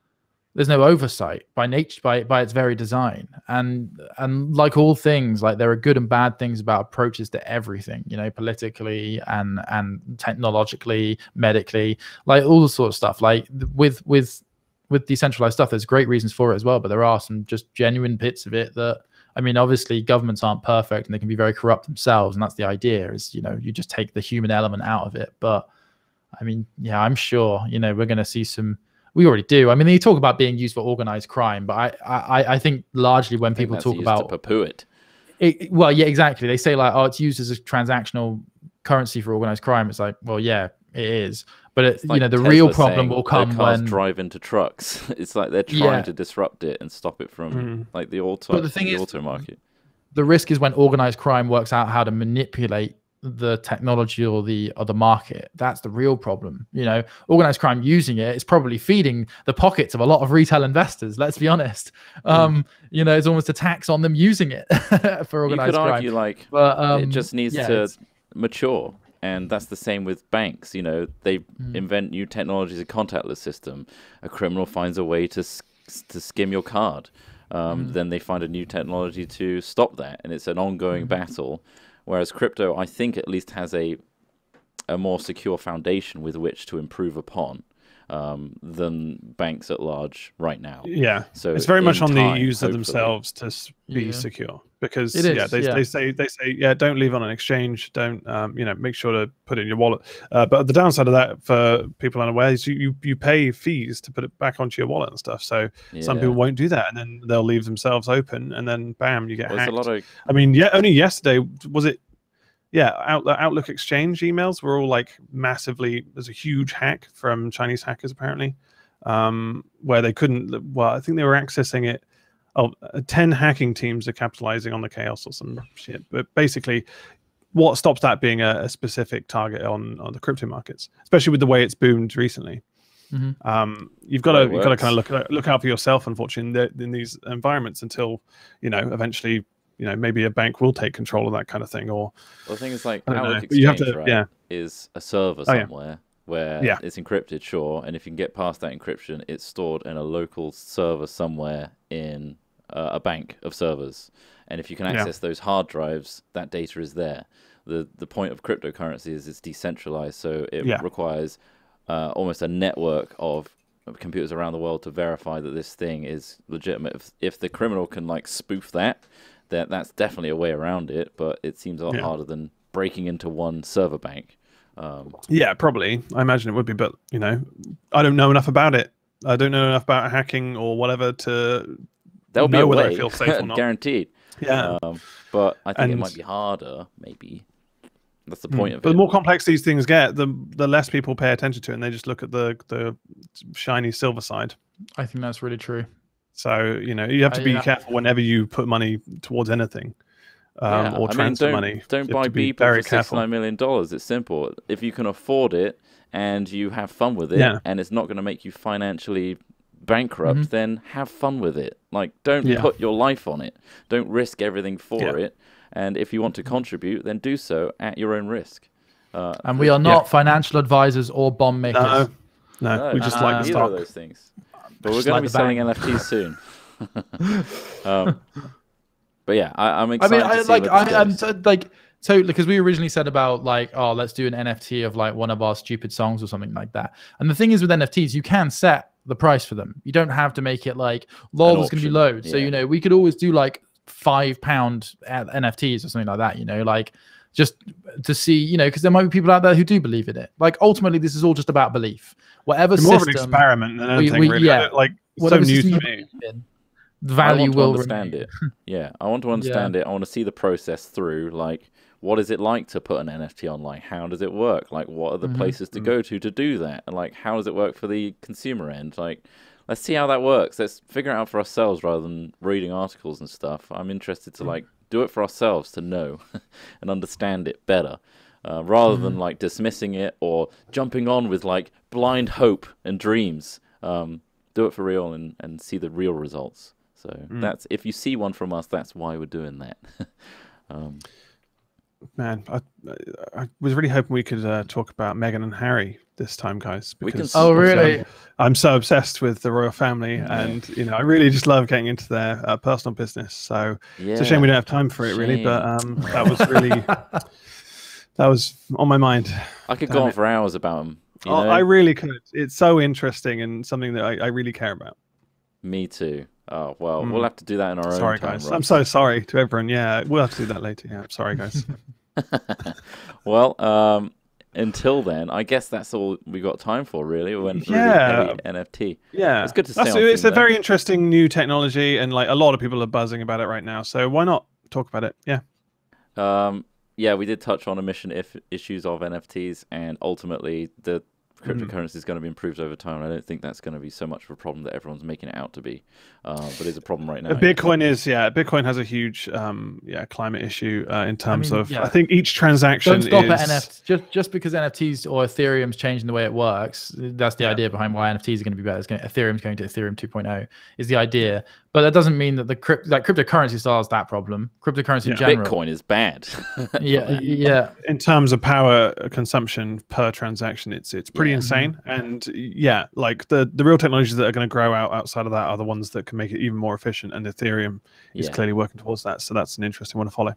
there's no oversight by nature, by its very design. And like all things, like there are good and bad things about approaches to everything, you know, politically and technologically, medically, like all the sort of stuff. Like with decentralized stuff, there's great reasons for it as well, but there are some just genuine bits of it that, I mean, obviously governments aren't perfect and they can be very corrupt themselves. And that's the idea is, you know, you just take the human element out of it. But I mean, yeah, I'm sure, you know, we're going to see some, we already do. I mean, you talk about being used for organized crime, but I think largely when people talk about to poo-poo it. Well, yeah, exactly. They say like, oh, it's used as a transactional currency for organized crime. It's like, well, yeah, it is. But it's like, you know, the Tesla real problem will come when drive into trucks. It's like they're trying to disrupt it and stop it from like the auto market. The risk is when organized crime works out how to manipulate the technology or the market. That's the real problem. You know, organized crime using it is probably feeding the pockets of a lot of retail investors. Let's be honest. You know, it's almost a tax on them using it for organized crime. You could argue but, it just needs to mature. And that's the same with banks. You know, they invent new technologies, a contactless system. A criminal finds a way to skim your card. Then they find a new technology to stop that. And it's an ongoing battle. Whereas crypto, I think, at least has a more secure foundation with which to improve upon than banks at large right now. Yeah, so it's very much on the user themselves to be secure, because they say don't leave on an exchange, don't you know, make sure to put it in your wallet. But the downside of that for people unaware is you pay fees to put it back onto your wallet and stuff. So some people won't do that, and then they'll leave themselves open, and then bam, you get hacked. I mean, only yesterday was it. Yeah, Outlook Exchange emails were all like massively. There's a huge hack from Chinese hackers apparently, where they couldn't. Well, I think they were accessing it. 10 hacking teams are capitalizing on the chaos or some shit. But basically, what stops that being a specific target on the crypto markets, especially with the way it's boomed recently. You've got to kind of look out for yourself, unfortunately, in these environments until, you know, eventually, you know, maybe a bank will take control of that kind of thing. Or the thing is, like, Outlook Exchange, is a server somewhere where it's encrypted, sure, and if you can get past that encryption, it's stored in a local server somewhere in a bank of servers. And if you can access those hard drives, that data is there. The point of cryptocurrency is it's decentralized, so it requires almost a network of computers around the world to verify that this thing is legitimate. If the criminal can, like, spoof that's definitely a way around it, but it seems a lot harder than breaking into one server bank. Yeah, probably. I imagine it would be, but, you know, I don't know enough about it. I don't know enough about hacking or whatever to There'll know whether I feel safe or not. Guaranteed. Yeah. But I think it might be harder, maybe. That's the point of it. But the more complex these things get, the less people pay attention to it, and they just look at the shiny silver side. I think that's really true. So, you know, you have to be careful whenever you put money towards anything or transfer money. Don't buy Beeple for $69 million. It's simple. If you can afford it and you have fun with it and it's not going to make you financially bankrupt, then have fun with it. Like, don't put your life on it. Don't risk everything for it. And if you want to contribute, then do so at your own risk. And we are not financial advisors or bomb makers. No, we just like the stock. Of those things. But we're going to be selling NFTs soon. But yeah, I'm excited. So because we originally said about like, oh, let's do an NFT of like one of our stupid songs or something like that. And the thing is with NFTs, you can set the price for them. You don't have to make it like, lol, there's going to be loads. Yeah. So, you know, we could always do like £5 NFTs or something like that, you know, like just to see, you know, because there might be people out there who do believe in it. Like ultimately, this is all just about belief. Whatever it's system, more of an experiment than anything, really. Yeah, like so new to me. Value will understand it. Yeah, I want to understand it. I want to see the process through. Like, what is it like to put an NFT online? How does it work? Like, what are the places to go to do that? And like, how does it work for the consumer end? Like, let's see how that works. Let's figure it out for ourselves rather than reading articles and stuff. I'm interested to like do it for ourselves to know and understand it better, rather than like dismissing it or jumping on with like blind hope and dreams. Do it for real and see the real results. So that's, if you see one from us, that's why we're doing that. Man, I was really hoping we could talk about Meghan and Harry this time, guys. Because, really? I'm so obsessed with the royal family, and you know, I really just love getting into their personal business. So it's a shame we don't have time for it, really. But that was really that was on my mind. I could go on for hours about them. You know? I really could. It's so interesting and something that I really care about. Me too. Oh, well, we'll have to do that in our own time. Sorry, guys. Rob. I'm so sorry to everyone. Yeah, we'll have to do that later. Yeah, sorry, guys. Well, until then, I guess that's all we got time for, really. We went through NFT. Yeah. It's good to stay on It's theme, a very interesting new technology, and like a lot of people are buzzing about it right now. So why not talk about it? Yeah. Yeah, we did touch on emission issues of NFTs, and ultimately the cryptocurrency is going to be improved over time. I don't think that's going to be so much of a problem that everyone's making it out to be, but it's a problem right now. Bitcoin has a huge climate issue in terms of I think each transaction. Don't stop at NFTs just because NFTs or Ethereum's changing the way it works. That's the idea behind why NFTs are going to be better. Ethereum's going to Ethereum 2.0 is the idea, but that doesn't mean that the cryptocurrency solves that problem. Cryptocurrency in general, Bitcoin is bad. yeah. In terms of power consumption per transaction, it's pretty insane. And like the real technologies that are going to grow outside of that are the ones that can make it even more efficient, and Ethereum is clearly working towards that. So that's an interesting one to follow.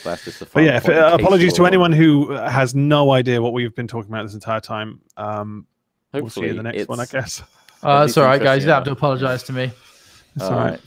That's just apologies to anyone who has no idea what we've been talking about this entire time. We'll see you in the next one, I guess. It's all right, guys. You don't have to apologize to me. It's all right.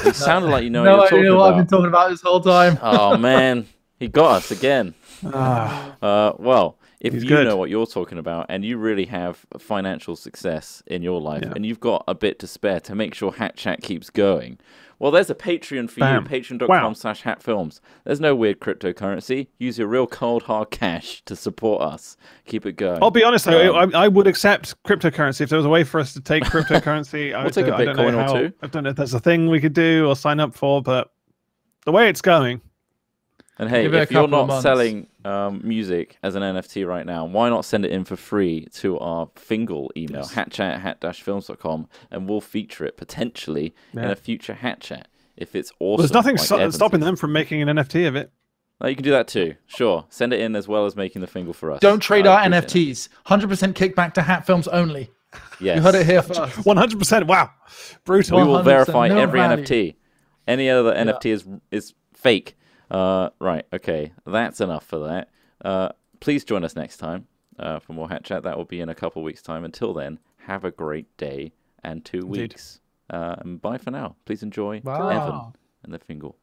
It sounded like you know what you're talking about. I've been talking about this whole time. Oh man, he got us again. Well, if you know what you're talking about and you really have financial success in your life and you've got a bit to spare to make sure Hat Chat keeps going, well, there's a Patreon for you, patreon.com/hatfilms. There's no weird cryptocurrency. Use your real cold, hard cash to support us. Keep it going. I'll be honest, though, I would accept cryptocurrency. If there was a way for us to take cryptocurrency, we'll take a Bitcoin or two. I don't know if there's a thing we could do or sign up for, but the way it's going... And hey, if you're not selling music as an NFT right now, why not send it in for free to our Fingal email, hatchat@hat-films.com, and we'll feature it potentially in a future Hat Chat if it's awesome. Well, there's nothing stopping them from making an NFT of it. You can do that too. Sure. Send it in as well as making the Fingal for us. Don't trade our NFTs. 100% kickback to Hat Films only. Yes. You heard it here first. 100%. Wow. Brutal. We will verify every NFT. Any other NFT is fake. Right, okay, that's enough for that. Please join us next time for more Hat Chat. That will be in a couple of weeks' time. Until then, have a great day and 2 weeks. And bye for now. Please enjoy Evan and the Fingal.